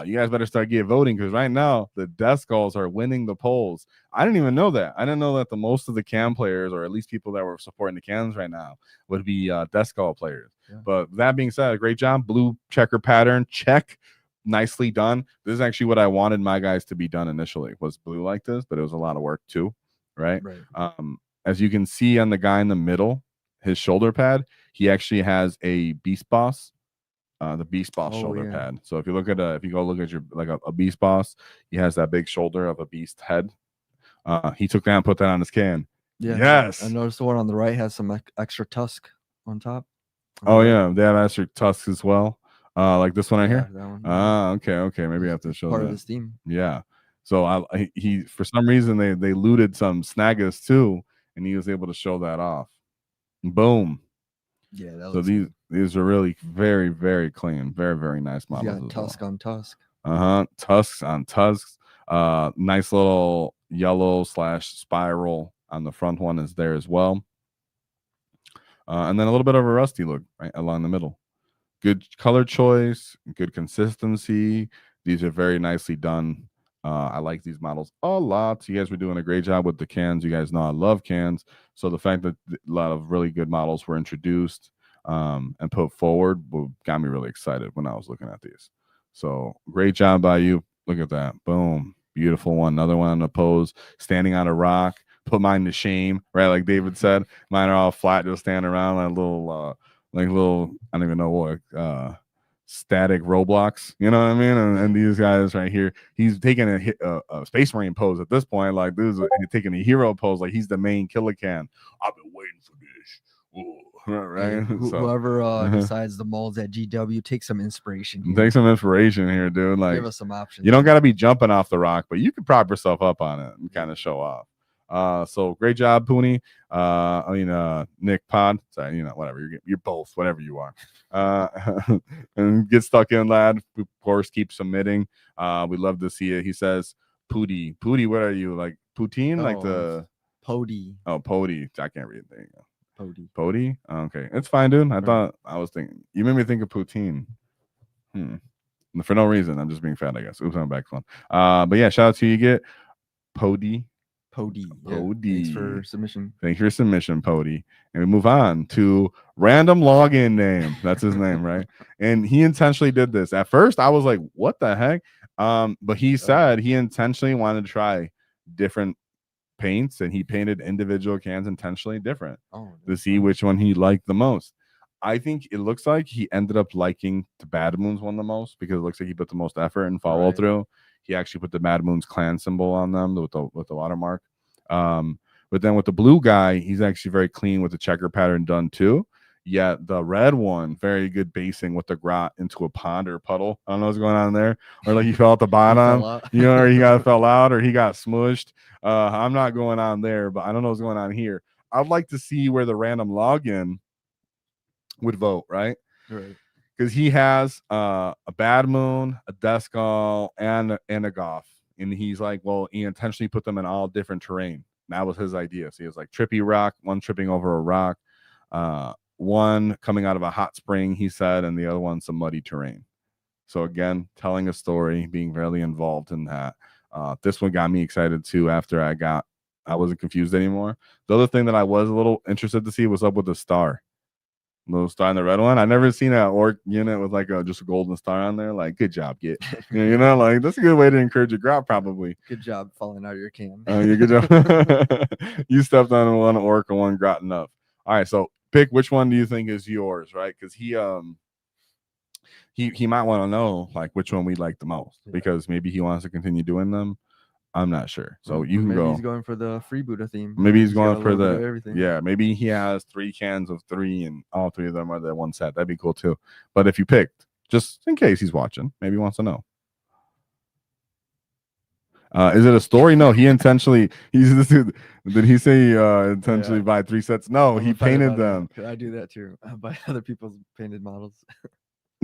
A: You guys better start voting, because right now the desk calls are winning the polls. I didn't even know that. I didn't know that the most of the cam players, or at least people that were supporting the cans right now, would be desk call players. Yeah. But that being said, great job. Blue checker pattern, check. Nicely done. This is actually what I wanted my guys to be done initially, was blue like this, but it was a lot of work too, right? As you can see on the guy in the middle, his shoulder pad, he actually has a Beast Boss. The Beast Boss shoulder pad. So if you look at if you go look at your a Beast Boss, he has that big shoulder of a beast head. He took that and put that on his can. Yeah. Yes.
B: I noticed the one on the right has some extra tusk on top.
A: Oh yeah, they have extra tusks as well. Like this one right here. That one. Okay. Maybe I have to show
B: part of this theme.
A: Yeah. So he for some reason they looted some Snaggas too, and he was able to show that off. Boom.
B: Yeah.
A: So these are really very, very clean, very, very nice models.
B: Got tusk on tusk.
A: Tusks on tusks. Nice little yellow / spiral on the front one is there as well. And then a little bit of a rusty look right along the middle. Good color choice, good consistency. These are very nicely done. I like these models a lot. You guys were doing a great job with the cans. You guys know I love cans. So the fact that a lot of really good models were introduced and put forward got me really excited when I was looking at these. So great job by you. Look at that. Boom. Beautiful one. Another one on the pose. Standing on a rock. Put mine to shame, right? Like David said, mine are all flat, just standing around like little, I don't even know what, static Roblox, you know what I mean? And these guys right here, he's taking a Space Marine pose at this point. Like, this is taking a hero pose, like he's the main Killa Kan. I've been waiting for this. Ooh, right?
B: Whoever decides the molds at GW, take some inspiration here.
A: Take some inspiration here, dude. Like,
B: give us some options.
A: You don't got to be jumping off the rock, but you can prop yourself up on it and kind of show off. So great job, Pooney. Nick Pod. Sorry, whatever. You're both, whatever you are. And get stuck in, lad. Of course, keep submitting. We love to see it. He says, Pooty. Pooty, what are you? Like poutine? Like the
B: Pody.
A: Oh, Pody. I can't read it. There you go.
B: Pody.
A: Pody? Okay. It's fine, dude. I was thinking. You made me think of poutine. For no reason. I'm just being fat, I guess. Oops, I'm back one. But yeah, shout out to you. Get Pody.
B: Pody.
A: Thanks
B: for submission.
A: Thanks for your submission, Pody. And we move on to random login name. That's his name, right? And he intentionally did this. At first, I was like, what the heck? But he said he intentionally wanted to try different paints, and he painted individual cans intentionally different to see which one he liked the most. I think it looks like he ended up liking the Bad Moons one the most, because it looks like he put the most effort and follow through. He actually put the Mad Moon's clan symbol on them with the watermark. But then with the blue guy, he's actually very clean with the checker pattern done too. Yet the red one, very good basing with the grot into a pond or a puddle. I don't know what's going on there. Or like he fell at the bottom, or he fell out, or he got smushed. I'm not going on there, but I don't know what's going on here. I'd like to see where the random login would vote, right?
B: Right.
A: Because he has a Bad Moon, a Deskal, and a Goff. And he's like, well, he intentionally put them in all different terrain. That was his idea. So he was like trippy rock, one tripping over a rock, one coming out of a hot spring, he said, and the other one some muddy terrain. So again, telling a story, being really involved in that. This one got me excited too after I wasn't confused anymore. The other thing that I was a little interested to see was up with the star. Little star in the red one. I never seen an orc unit with like just a golden star on there. Like, good job, Git. Like that's a good way to encourage a grab, probably.
B: Good job falling out of your can.
A: Yeah, good job. You stepped on one orc and one grot enough. All right, so pick which one do you think is yours, right? Because he might want to know like which one we like the most, because maybe he wants to continue doing them. I'm not sure. So you can go.
B: He's going for the Freebootin theme.
A: Maybe he's going for the everything. Yeah, maybe he has 3 cans of 3 and all 3 of them are that one set. That'd be cool too. But if you picked, just in case he's watching, maybe he wants to know. Is it a story? No, he intentionally. Did he say intentionally buy 3 sets? No, he painted them.
B: I do that too. I buy other people's painted models.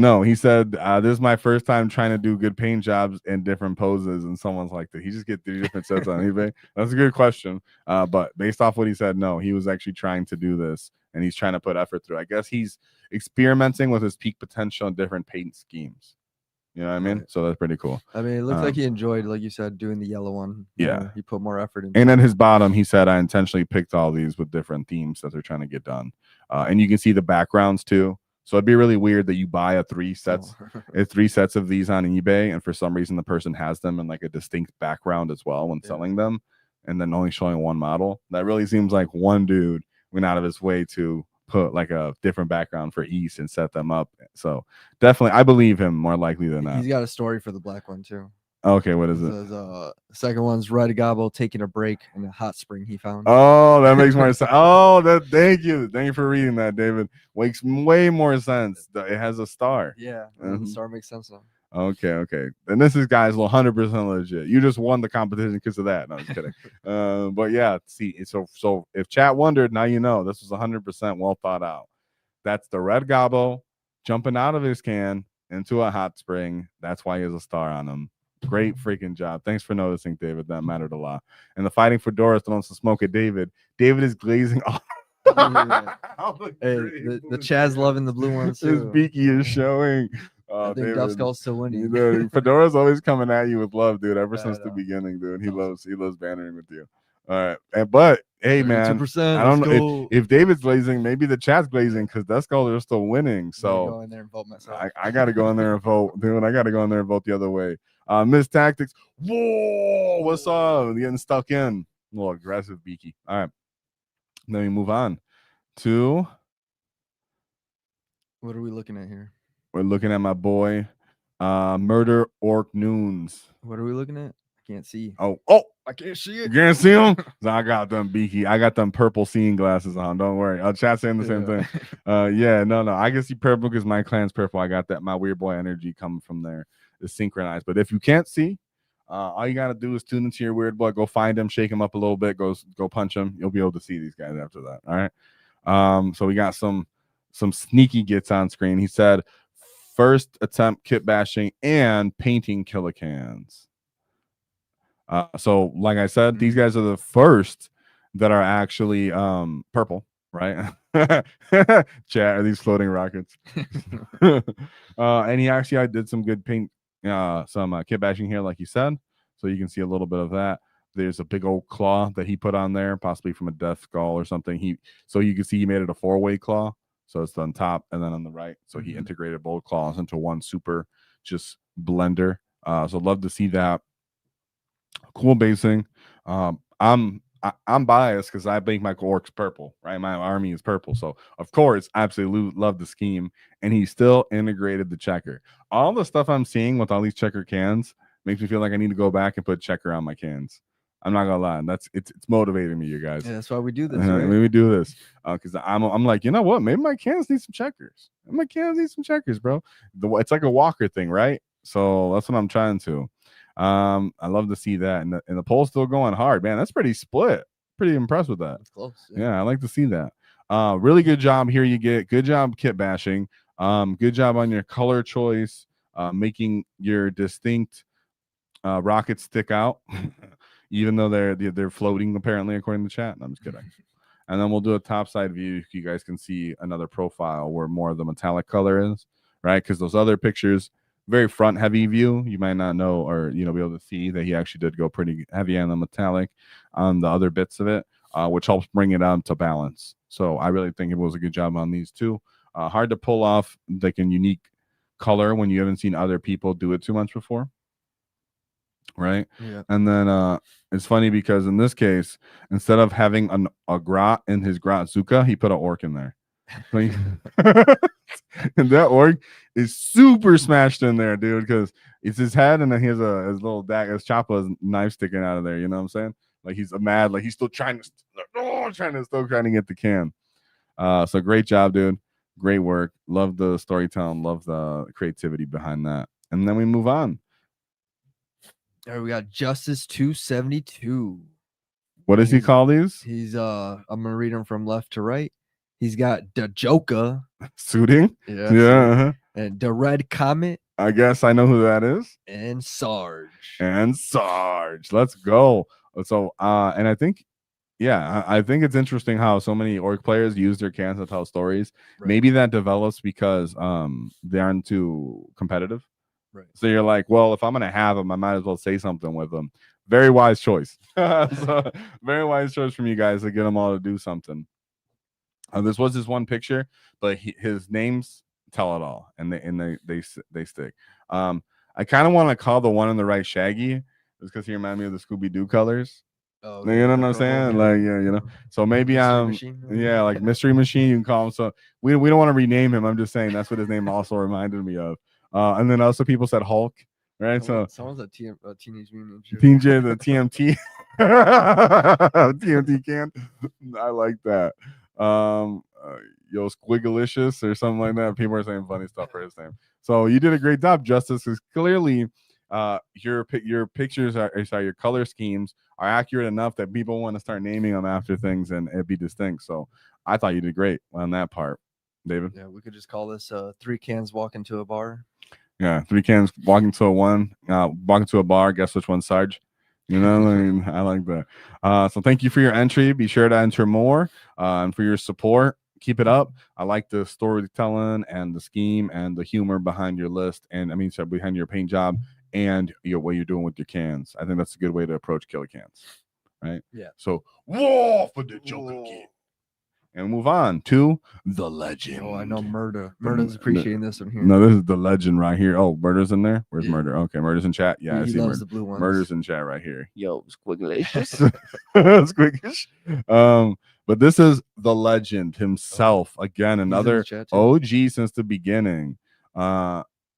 A: No, he said, this is my first time trying to do good paint jobs in different poses. And someone's like, did he just get 3 different sets on eBay? That's a good question. But based off what he said, no, he was actually trying to do this and he's trying to put effort through. I guess he's experimenting with his peak potential in different paint schemes. You know what I mean?
B: Right.
A: So that's pretty cool.
B: I mean, it looks like he enjoyed, like you said, doing the yellow one.
A: Yeah.
B: He put more effort into
A: And
B: it.
A: at his bottom, he said, I intentionally picked all these with different themes that they're trying to get done. And you can see the backgrounds too. So it'd be really weird that you buy 3 sets of these on eBay, and for some reason the person has them in like a distinct background as well when selling them, and then only showing one model. That really seems like one dude went out of his way to put like a different background for each and set them up. So definitely, I believe him more likely than not.
B: He's got a story for the black one too.
A: Okay, what is it?
B: The second one's Red Gobble taking a break in a hot spring he found.
A: Oh, that makes more sense. Oh, thank you for reading that, David. Makes way more sense. It has a star.
B: Yeah, the star makes sense now.
A: Okay. And this is, guys, 100% legit. You just won the competition because of that. No, I'm just kidding. But yeah, see, so if chat wondered, now you know this was 100% well thought out. That's the Red Gobble jumping out of his can into a hot spring. That's why he has a star on him. Great freaking job. Thanks for noticing, David. That mattered a lot. And the Fighting Fedoras don't smoke it, David. David is glazing off.
B: Hey, the Chaz loving the blue ones too.
A: His beaky is showing.
B: I think Duff Skull's still winning.
A: Fedora's always coming at you with love, dude. Ever since the beginning, dude. He loves bantering with you. All right, but hey, man, I don't know if David's glazing. Maybe the chat's glazing because Duff Skull are still winning. So
B: go in there and vote myself.
A: I got to go in there and vote, dude. I got to go in there and vote the other way. Miss Tactics. Whoa, what's up? Getting stuck in. A little aggressive, beaky. All right. Then we move on to.
B: What are we looking at here?
A: We're looking at my boy, Murder Orc Noons.
B: What are we looking at? I can't see.
A: Oh,
B: I can't see it.
A: You can't see him? I got them beaky. I got them purple seeing glasses on. Don't worry. Chat saying the same thing. No. I can see purple because my clan's purple. I got that. My weird boy energy coming from there is synchronized. But if you can't see, all you gotta do is tune into your weird boy. Go find him, shake him up a little bit. Go punch him. You'll be able to see these guys after that. All right. So we got some sneaky gets on screen. He said, first attempt kit bashing and painting Killa Kans. So like I said, these guys are the first that are actually purple, right? Chat, are these floating rockets? And he actually, I did some good paint, some kit bashing here, like you said. So you can see a little bit of that. There's a big old claw that he put on there, possibly from a death skull or something. So you can see he made it a 4-way claw. So it's on top and then on the right. So he integrated both claws into one super just blender. So love to see that. Cool basing. I'm biased because I think my orc's purple, right? My army is purple. So of course, absolutely love the scheme. And he still integrated the checker. All the stuff I'm seeing with all these checker cans makes me feel like I need to go back and put checker on my cans. I'm not gonna lie. It's motivating me, you guys.
B: Yeah, that's why we do this. Right?
A: We do this because I'm like, you know what? Maybe my cans need some checkers. My cans need some checkers, bro. It's like a Walker thing, right? So that's what I'm trying to. I love to see that, and the poll's still going hard, man. That's pretty split. Pretty impressed with that.
B: That's close.
A: Yeah, I like to see that. Really good job here. You get good job kit bashing. Good job on your color choice. Making your distinct rockets stick out. Even though they're floating, apparently, according to chat. No, I'm just kidding. And then we'll do a top side view. So you guys can see another profile where more of the metallic color is, right? Because those other pictures, very front heavy view, you might not know or be able to see that he actually did go pretty heavy on the metallic on the other bits of it, which helps bring it on to balance. So I really think it was a good job on these two. Hard to pull off like a unique color when you haven't seen other people do it too much before. Right.
B: Yeah.
A: And then it's funny because in this case, instead of having a grot in his grot Zuka, he put an orc in there. And that orc is super smashed in there, dude, because it's his head and then he has his little his choppa's knife sticking out of there. You know what I'm saying? Like he's mad, like he's still trying to get the can. So great job, dude. Great work. Love the storytelling. Love the creativity behind that. And then we move on.
B: All right, we got Justice 272.
A: What does he call these?
B: He's I'm gonna read them from left to right. He's got the Joker
A: suiting.
B: Yeah.
A: Yeah.
B: And the Red Comet.
A: I guess I know who that is.
B: And Sarge.
A: Let's go. So, and I think, yeah, I think it's interesting how so many orc players use their cans to tell stories. Right. Maybe that develops because they aren't too competitive. Right. So you're like, well, if I'm gonna have them, I might as well say something with them. Very wise choice. So, very wise choice from you guys to get them all to do something. This was his one picture, but his names tell it all, and they stick. I kind of want to call the one on the right Shaggy, just because he reminded me of the Scooby-Doo colors. Oh, you know what I'm saying? Like, yeah, you know. So maybe yeah, like Mystery Machine. You can call him. So we don't want to rename him. I'm just saying that's what his name also reminded me of. And then also people said Hulk, right?
B: Someone's a Teenage Mutant
A: Ninja. The TMT, TMT can. I like that. Yo, Squigglicious or something like that. People are saying funny stuff for his name. So you did a great job, Justice. Because clearly, your pictures your color schemes are accurate enough that people want to start naming them after things and it be distinct. So I thought you did great on that part, David.
B: Yeah, we could just call this 3 cans walk into a bar.
A: Yeah, 3 cans walking to a bar. Guess which one's Sarge? You know, I like that. So thank you for your entry. Be sure to enter more and for your support. Keep it up. I like the storytelling and the scheme and the humor behind your list, and behind your paint job and what you're doing with your cans. I think that's a good way to approach Killa Kans, right?
B: Yeah.
A: So, whoa for the Joker kid. And move on to the legend.
B: Oh, I know Murder. Murder's appreciating this one here.
A: No, this is the legend right here. Oh, Murder's in there? Where's Murder? Okay, Murder's in chat. Yeah, I see
B: Murder. The blue ones.
A: Murder's in chat right here.
B: Yo, Squigglicious.
A: Squiggish. But this is the legend himself. Again, another OG since the beginning.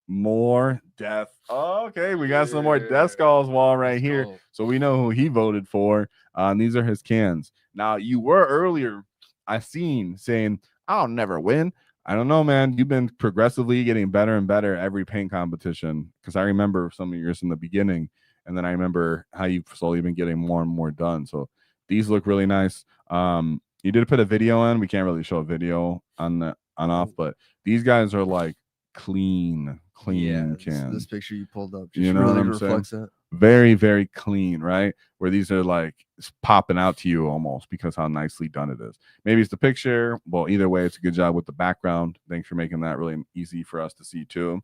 A: More death. Oh, okay, we got some more Death Skulls wall right here. So we know who he voted for. These are his cans. Now, you were earlier, I seen saying, I'll never win. I don't know, man. You've been progressively getting better and better every paint competition. Because I remember some of yours in the beginning, and then I remember how you've slowly been getting more and more done. So these look really nice. You did put a video in. We can't really show a video on off, but these guys are like clean cans.
B: This picture you pulled up,
A: you know really what I'm reflects saying? That. Very, very clean, right? Where these are like popping out to you almost because how nicely done it is. Maybe it's the picture. Well, either way, it's a good job with the background. Thanks for making that really easy for us to see too.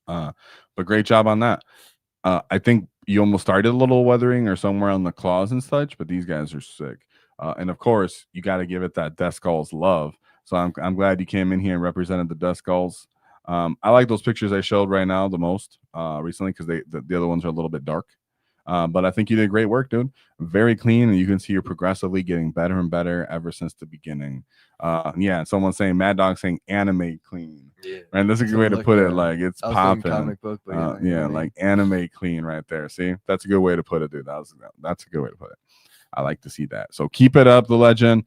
A: But great job on that. I think you almost started a little weathering or somewhere on the claws and such, but these guys are sick. And of course, you got to give it that Death Skulls love. So I'm glad you came in here and represented the Death Skulls. I like those pictures I showed right now the most recently because the other ones are a little bit dark. But I think you did great work, dude. Very clean, and you can see you're progressively getting better and better ever since the beginning. Yeah, someone's saying Mad Dog saying anime clean. Yeah, and that's a good way to put it. Like it's popping.
B: Comic book, but
A: yeah, like anime clean right there. See, that's a good way to put it, dude. That's a good way to put it. I like to see that. So keep it up, the legend.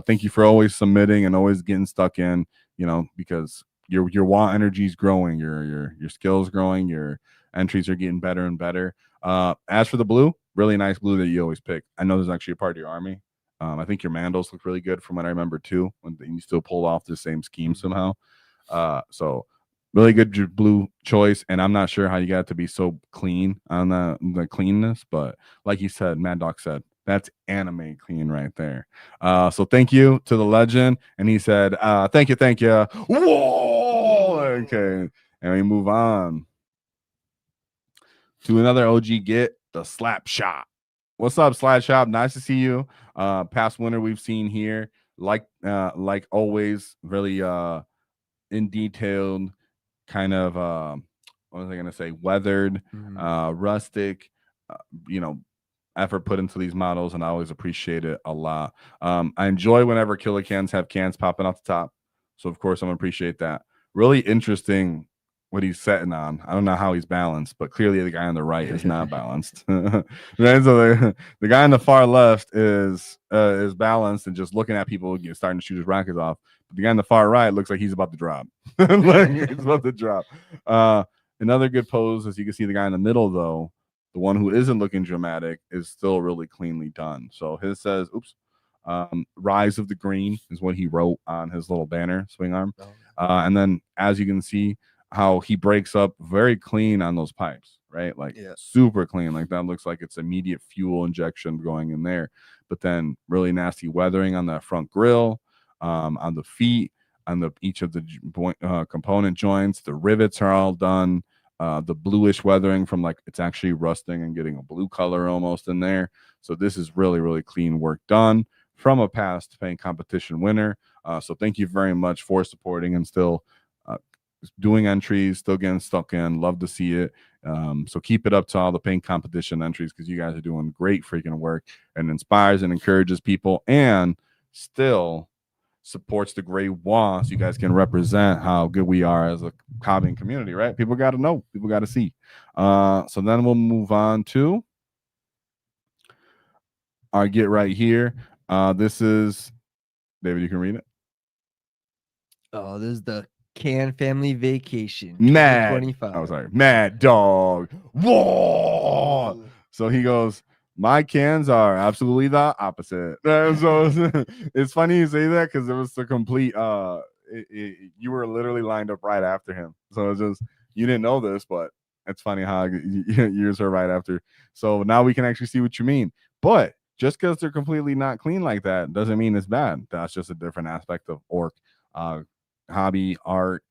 A: Thank you for always submitting and always getting stuck in. You know, because your WAAGH energy is growing, your skills growing, your entries are getting better and better. As for the blue, really nice blue that you always pick. I know there's actually a part of your army. I think your Mandos look really good from what I remember too. When you still pulled off the same scheme somehow. So really good blue choice, and I'm not sure how you got to be so clean on the cleanness, but like you said, Mad Dog said, that's anime clean right there. So thank you to the legend, and he said, thank you. Whoa, okay, and we move on to another OG get, the Slapshot. What's up, Slapshot? Nice to see you. Past winner we've seen here, like always, really in detailed, kind of what was I gonna say? Weathered, rustic, effort put into these models, and I always appreciate it a lot. I enjoy whenever Killa Kans have cans popping off the top, so of course I'm gonna appreciate that. Really interesting what he's setting on. I don't know how he's balanced, but clearly the guy on the right is not balanced. Right? So the guy on the far left is balanced and just looking at people starting to shoot his rockets off. But the guy on the far right looks like he's about to drop. He's about to drop. Another good pose, as you can see, the guy in the middle, though, the one who isn't looking dramatic, is still really cleanly done. So his says, oops, Rise of the Green is what he wrote on his little banner swing arm. And then as you can see how he breaks up very clean on those pipes, right? Like super clean. Like that looks like it's immediate fuel injection going in there. But then really nasty weathering on that front grill, on the feet, on each of the component joints. The rivets are all done. The bluish weathering from like it's actually rusting and getting a blue color almost in there. So this is really, really clean work done from a past paint competition winner. So thank you very much for supporting and still doing entries, still getting stuck in. Love to see it. So keep it up to all the paint competition entries because you guys are doing great freaking work and inspires and encourages people and still supports the great Waaagh so you guys can represent how good we are as a hobbying community, right? People got to know, people got to see. So then we'll move on to our get right here. This is David, you can read it.
B: Oh, this is the Can Family Vacation
A: Mad
B: 2025.
A: Oh, sorry. Mad Dog. Whoa. So he goes, my cans are absolutely the opposite. So it's funny you say that because it was the complete you were literally lined up right after him. So it's just you didn't know this, but it's funny how yours are right after. So now we can actually see what you mean. But just because they're completely not clean like that doesn't mean it's bad. That's just a different aspect of orc hobby, art,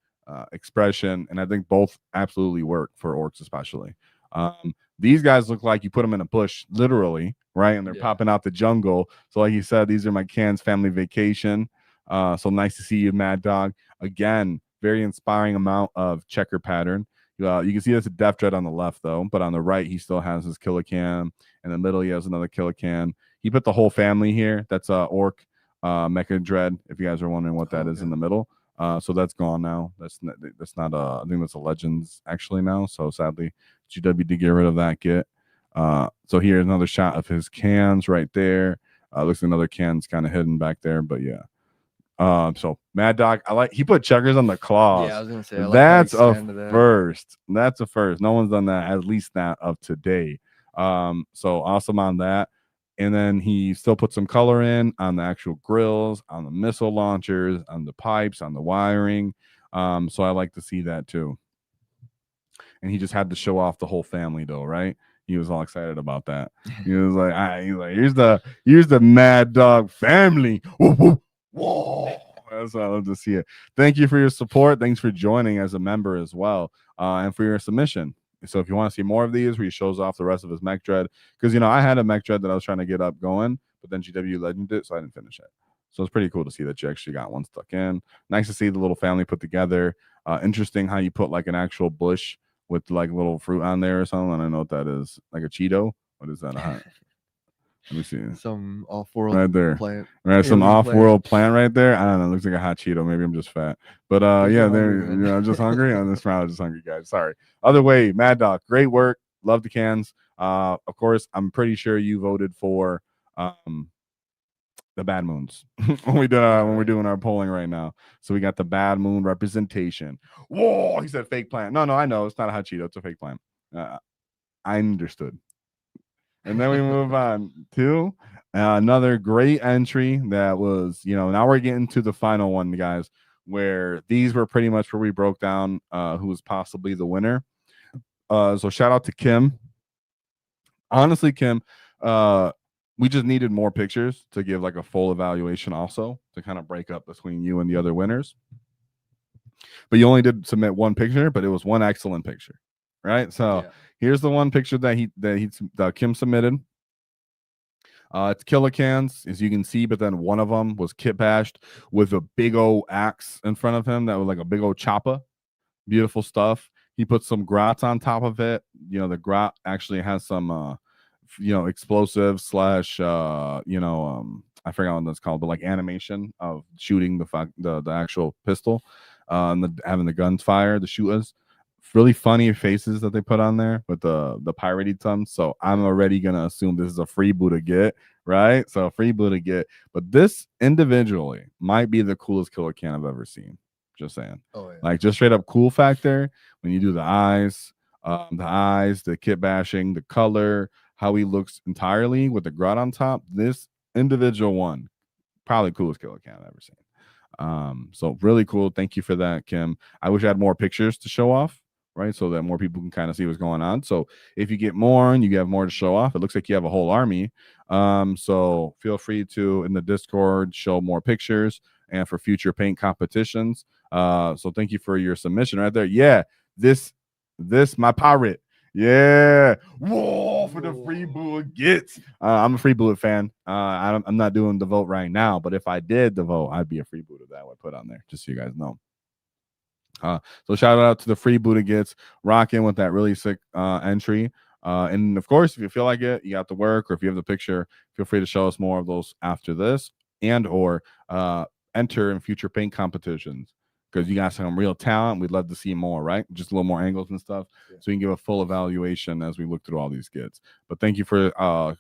A: expression, and I think both absolutely work for orcs, especially. These guys look like you put them in a bush, literally, right? And they're popping out the jungle. So, like you said, these are my Cans family vacation. So nice to see you, Mad Dog. Again, very inspiring amount of checker pattern. You can see there's a Death Dread on the left, though, but on the right, he still has his Killa Kan. In the middle, he has another Killa Kan. He put the whole family here. That's Orc, Mecha Dread, if you guys are wondering what that is in the middle. So that's gone now. That's not I think that's a Legends actually now. So sadly, GW did get rid of that kit. So here's another shot of his cans right there. Looks like another can's kind of hidden back there, but yeah. So Mad Dog, he put checkers on the claws.
B: Yeah, I was gonna say
A: that's a first. That's a first. No one's done that, at least not of today. So awesome on that. And then he still put some color in on the actual grills, on the missile launchers, on the pipes, on the wiring. So I like to see that too. And he just had to show off the whole family though, right? He was all excited about that. He was like, here's the Mad Dog family. Woo, woo, whoa. That's why I love to see it. Thank you for your support. Thanks for joining as a member as well. And for your submission. So if you want to see more of these where he shows off the rest of his mech dread, because I had a mech dread that I was trying to get up going, but then GW legended it, so I didn't finish it. So it's pretty cool to see that you actually got one stuck in. Nice to see the little family put together. Interesting how you put like an actual bush with like little fruit on there or something. I don't know what that is. Like a Cheeto. What is that? Let me see.
B: Some off-world
A: right there.
B: Plant.
A: Right, some off-world plant right there. I don't know. It looks like a hot Cheeto. Maybe I'm just fat. But yeah, there. I'm just hungry. I'm just hungry, guys. Sorry. Other way, Mad Dog, great work. Love the cans. Of course, I'm pretty sure you voted for the Bad Moons when we're doing our polling right now. So we got the Bad Moon representation. Whoa, he said fake plant. No, I know it's not a hot Cheeto. It's a fake plant. I understood. And then we move on to another great entry that was, now we're getting to the final one, guys, where these were pretty much where we broke down who was possibly the winner. So shout out to Kim. Honestly, Kim, we just needed more pictures to give like a full evaluation also to kind of break up between you and the other winners. But you only did submit one picture, but it was one excellent picture. Right? So here's the one picture that Kim submitted. It's Killa Kans, as you can see, but then one of them was kitbashed with a big old axe in front of him that was like a big old chopper. Beautiful stuff. He put some grots on top of it. The grot actually has some explosive slash I forgot what that's called, but like animation of shooting the actual pistol, and having the guns fire, the shooters. Really funny faces that they put on there with the piratey tongue. So I'm already gonna assume this is a freebooter get, right? So a freebooter get, but this individually might be the coolest Killa Kan I've ever seen. Just saying. Oh, yeah. Like just straight up cool factor when you do the eyes, the kit bashing, the color, how he looks entirely with the grot on top. This individual one probably coolest Killa Kan I've ever seen. So really cool. Thank you for that, Kim. I wish I had more pictures to show off, right? So that more people can kind of see what's going on. So if you get more and you have more to show off, it looks like you have a whole army. So feel free to, in the Discord, show more pictures and for future paint competitions. So thank you for your submission right there. Yeah, this my pirate. Yeah, whoa, for the Freebootin gets. I'm a Freebootin fan. I'm not doing the vote right now, but if I did the vote, I'd be a Freebooter that I would put on there, just so you guys know. So shout out to the Freebootin gets rocking with that really sick entry. And of course, if you feel like it, you got the work, or if you have the picture, feel free to show us more of those after this, and or enter in future paint competitions, because you got some real talent. We'd love to see more, right? Just a little more angles and stuff, so we can give a full evaluation as we look through all these kits. But thank you for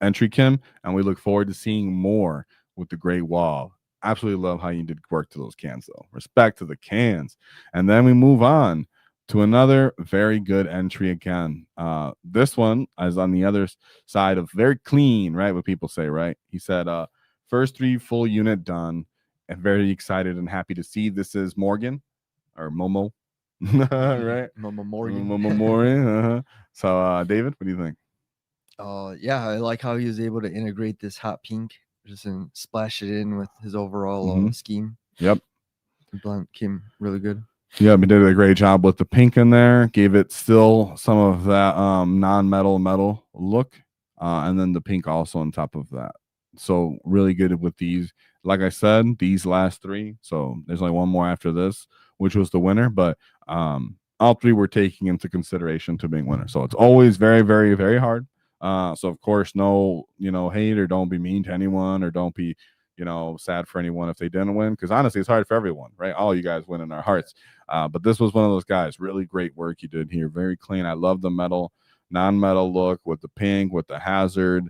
A: entry, Kim, and we look forward to seeing more with the great Waaagh. Absolutely love how you did work to those cans, though. Respect to the cans. And then we move on to another very good entry again. This one is on the other side of very clean, right? What people say, right? He said, first 3 full unit done, and very excited and happy to see. This is Morgan or Momo, right?
B: Momo Morgan.
A: Momo Morgan. So, David, what do you think?
B: Yeah, I like how he was able to integrate this hot pink, just and splash it in with his overall scheme.
A: Yep.
B: The blend came really good.
A: Yeah, he did a great job with the pink in there. Gave it still some of that non-metal look, and then the pink also on top of that. So really good with these. Like I said, these last 3. So there's only one more after this, which was the winner. But all 3 were taking into consideration to being winner. So it's always very, very, very hard. So of course, no, hate, or don't be mean to anyone, or don't be, sad for anyone if they didn't win, because honestly, it's hard for everyone, right? All you guys win in our hearts. But this was one of those guys. Really great work you did here. Very clean. I love the metal, non-metal look with the pink, with the hazard,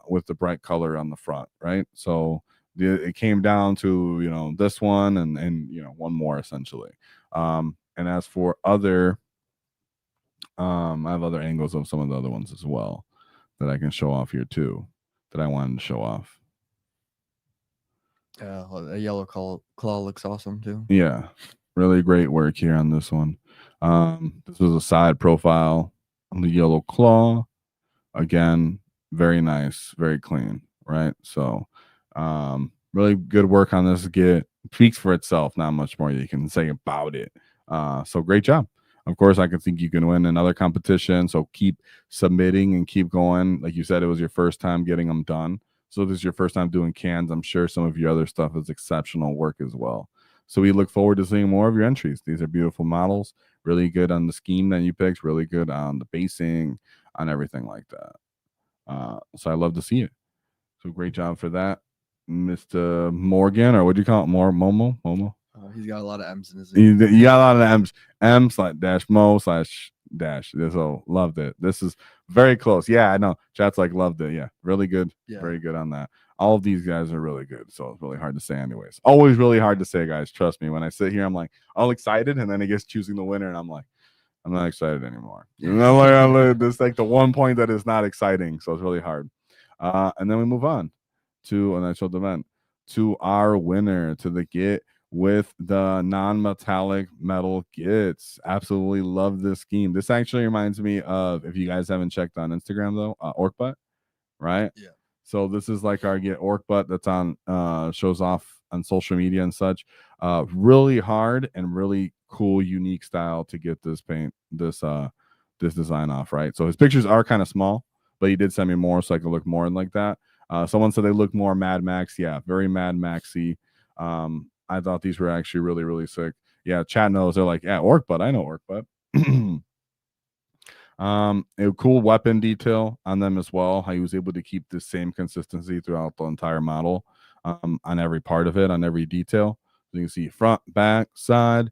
A: with the bright color on the front, right? So it came down to, this one and one more essentially. And as for other, I have other angles of some of the other ones as well that I can show off here too, that I wanted to show off.
B: A yellow claw looks awesome too.
A: Yeah, really great work here on this one. This was a side profile on the yellow claw. Again, very nice, very clean, right? So really good work on this. Speaks for itself. Not much more you can say about it. So great job. Of course, I can think you can win another competition. So keep submitting and keep going. Like you said, it was your first time getting them done. So this is your first time doing cans. I'm sure some of your other stuff is exceptional work as well. So we look forward to seeing more of your entries. These are beautiful models. Really good on the scheme that you picked. Really good on the basing, on everything like that. So I love to see it. So great job for that, Mr. Morgan, or what do you call it? Momo?
B: He's got a lot of M's in his name.
A: You got a lot of M's. M/Mo/dash. So loved it. This is very close. Yeah, I know. Chat's like loved it. Yeah, really good. Yeah. Very good on that. All of these guys are really good. So it's really hard to say anyways. Always really hard to say, guys. Trust me. When I sit here, I'm like all excited, and then it gets choosing the winner, and I'm like, I'm not excited anymore. It's like the one point that is not exciting. So it's really hard. And then we move on to, and I showed the event, to our winner, to the get with the non-metallic metal gets. Absolutely love this scheme. This actually reminds me of, if you guys haven't checked on Instagram though, Orkbutt, right?
B: Yeah.
A: So this is like our get Orkbutt that's on shows off on social media and such. Really hard and really cool, unique style to get this paint, this design off, right? So his pictures are kind of small, but he did send me more so I could look more like that. Someone said they look more Mad Max. Yeah, very Mad Maxy. I thought these were actually really, really sick. Yeah, chat knows. They're like, yeah, Orkbutt. I know Orkbutt. A cool weapon detail on them as well. How he was able to keep the same consistency throughout the entire model, on every part of it, on every detail. So you can see front, back, side.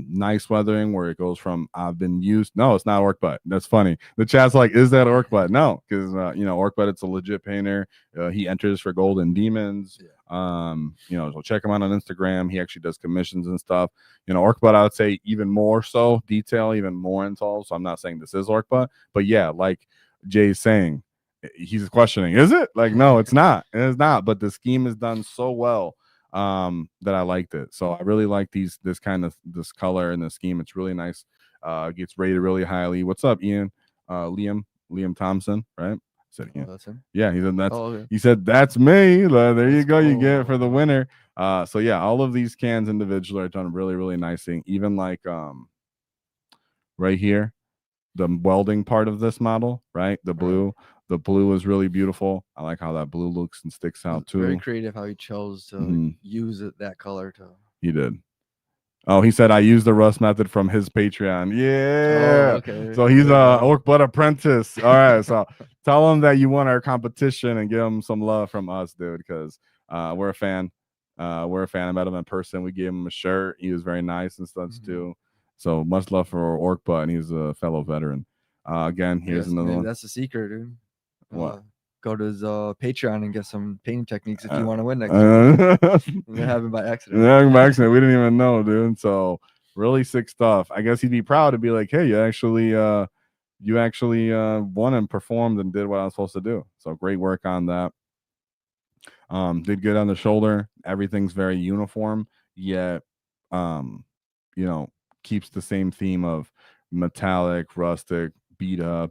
A: Nice weathering where it goes from I've been used. No, it's not Orkbutt. That's funny. The chat's like, is that Orkbutt? No, because Orkbutt, it's a legit painter. He enters for Golden Demons. Yeah. So check him out on Instagram. He actually does commissions and stuff. Orkbutt, I would say even more so detail, even more install. So I'm not saying this is Orkbutt, but yeah, like Jay's saying, he's questioning, is it? Like, no, it's not. It's not. But the scheme is done so well that I liked it. So I really like this color and the scheme. It's really nice. Gets rated really highly. What's up, Ian? Liam Thompson, right? Said Ian.
B: That's him.
A: Yeah, he said that's.
B: Oh, okay.
A: He said that's me. There you go.
B: Cool.
A: You get it for the winner. So yeah, all of these cans individually are done really, really nicely. Even like right here, the welding part of this model, right? The blue is really beautiful. I like how that blue looks and sticks out too.
B: Very creative how he chose to use that color to.
A: He did. Oh, he said I used the Rust method from his Patreon. Yeah.
B: Oh, okay.
A: So he's a Orc Blood apprentice. All right. So tell him that you won our competition and give him some love from us, dude, because we're a fan. We're a fan. I met him in person. We gave him a shirt. He was very nice and stuff too. So much love for Orc Blood, and he's a fellow veteran. Again, here's another one.
B: That's the secret, dude.
A: What?
B: Go to his Patreon and get some painting techniques if you want to win next time. It happened by accident.
A: Yeah, by accident. We didn't even know, dude. So really sick stuff. I guess he'd be proud to be like, hey, you actually won and performed and did what I was supposed to do. So great work on that. Did good on the shoulder. Everything's very uniform, yet keeps the same theme of metallic, rustic, beat up.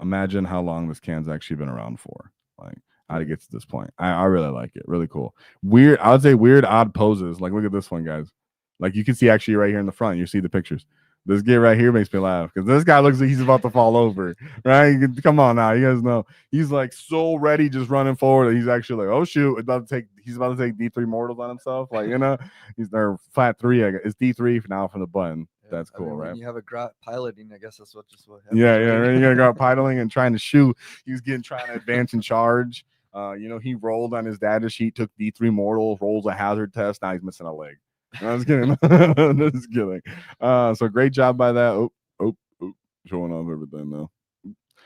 A: Imagine how long this can's actually been around for. Like how to get to this point. I really like it. Really cool. Weird, I would say weird, odd poses. Like look at this one, guys. Like you can see actually right here in the front. You see the pictures. This guy right here makes me laugh because this guy looks like he's about to fall over. Right? Come on now. You guys know he's like so ready, just running forward. He's actually like, oh shoot, he's about to take D3 mortals on himself. Like, he's there flat 3. It's D3 now from the button. That's cool, right?
B: When you have a piloting, I guess that's what happens.
A: Yeah. Right? You gotta go piloting and trying to shoot. He's trying to advance and charge. He rolled on his data sheet, took D3 mortal, rolls a hazard test. Now he's missing a leg. I was kidding. Just kidding. So great job by that. Oh, showing off everything now.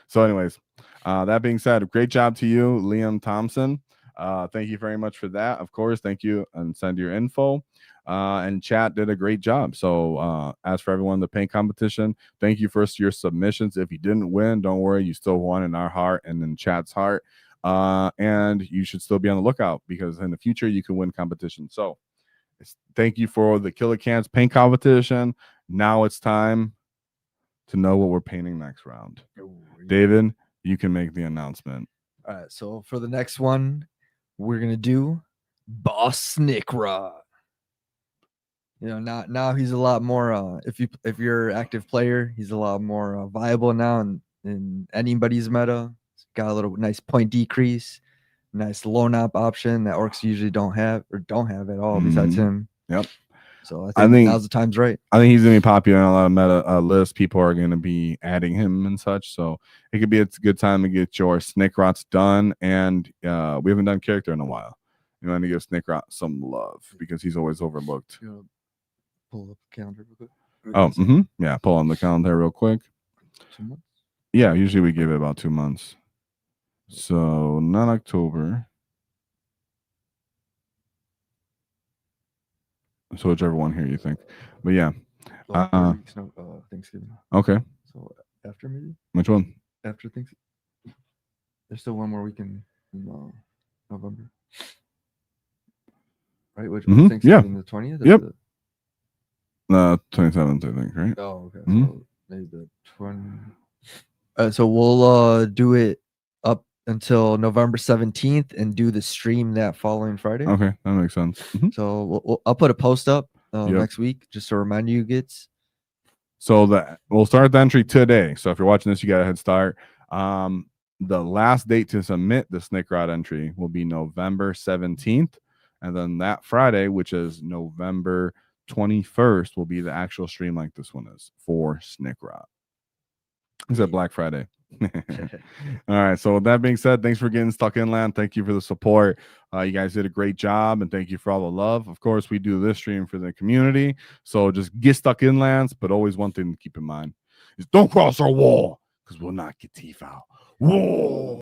A: So, anyways, that being said, great job to you, Liam Thompson. Thank you very much for that. Of course, thank you and send your info. And chat did a great job. So as for everyone in the paint competition, thank you for your submissions. If you didn't win, don't worry, you still won in our heart and in chat's heart. And you should still be on the lookout because in the future you can win competitions. So thank you for the Killa Kans Paint Competition. Now it's time to know what we're painting next round. David, you can make the announcement.
B: All right, so for the next one, we're gonna do Boss Snickra. Now he's a lot more. If you're an active player, he's a lot more viable now in anybody's meta. He's got a little nice point decrease, nice loan up option that orcs usually don't have at all. Besides him.
A: Yep.
B: So I think now's the time's right.
A: I think he's gonna be popular on a lot of meta lists. People are gonna be adding him and such. So it could be a good time to get your Snickrots done. And we haven't done character in a while. You want to give Snickrot some love because he's always overlooked.
B: Pull up the calendar real quick.
A: Oh, yeah. Pull on the calendar real quick.
B: 2 months.
A: Yeah, usually we give it about 2 months. So not October. So whichever one here you think, but yeah.
B: Thanksgiving.
A: Okay.
B: So after maybe.
A: Which one?
B: After Thanksgiving. There's still one more weekend in November. Right? Which Thanksgiving, the 20th?
A: Yep. 27th, I think, right?
B: Oh, okay. So maybe the 20th. So we'll do it up until November 17th and do the stream that following Friday.
A: Okay, that makes sense.
B: So I'll put a post up next week just to remind you kids.
A: So we'll start the entry today. So if you're watching this, you got a head start. The last date to submit the Snickrot entry will be November 17th. And then that Friday, which is November 21st, will be the actual stream like this one is for Snickrot. It's a Black Friday. All right. So with that being said, thanks for getting stuck in, land. Thank you for the support. You guys did a great job, and thank you for all the love. Of course, we do this stream for the community. So just get stuck in, lands. But always one thing to keep in mind is don't cross our wall because we'll knock your teeth out. Whoa.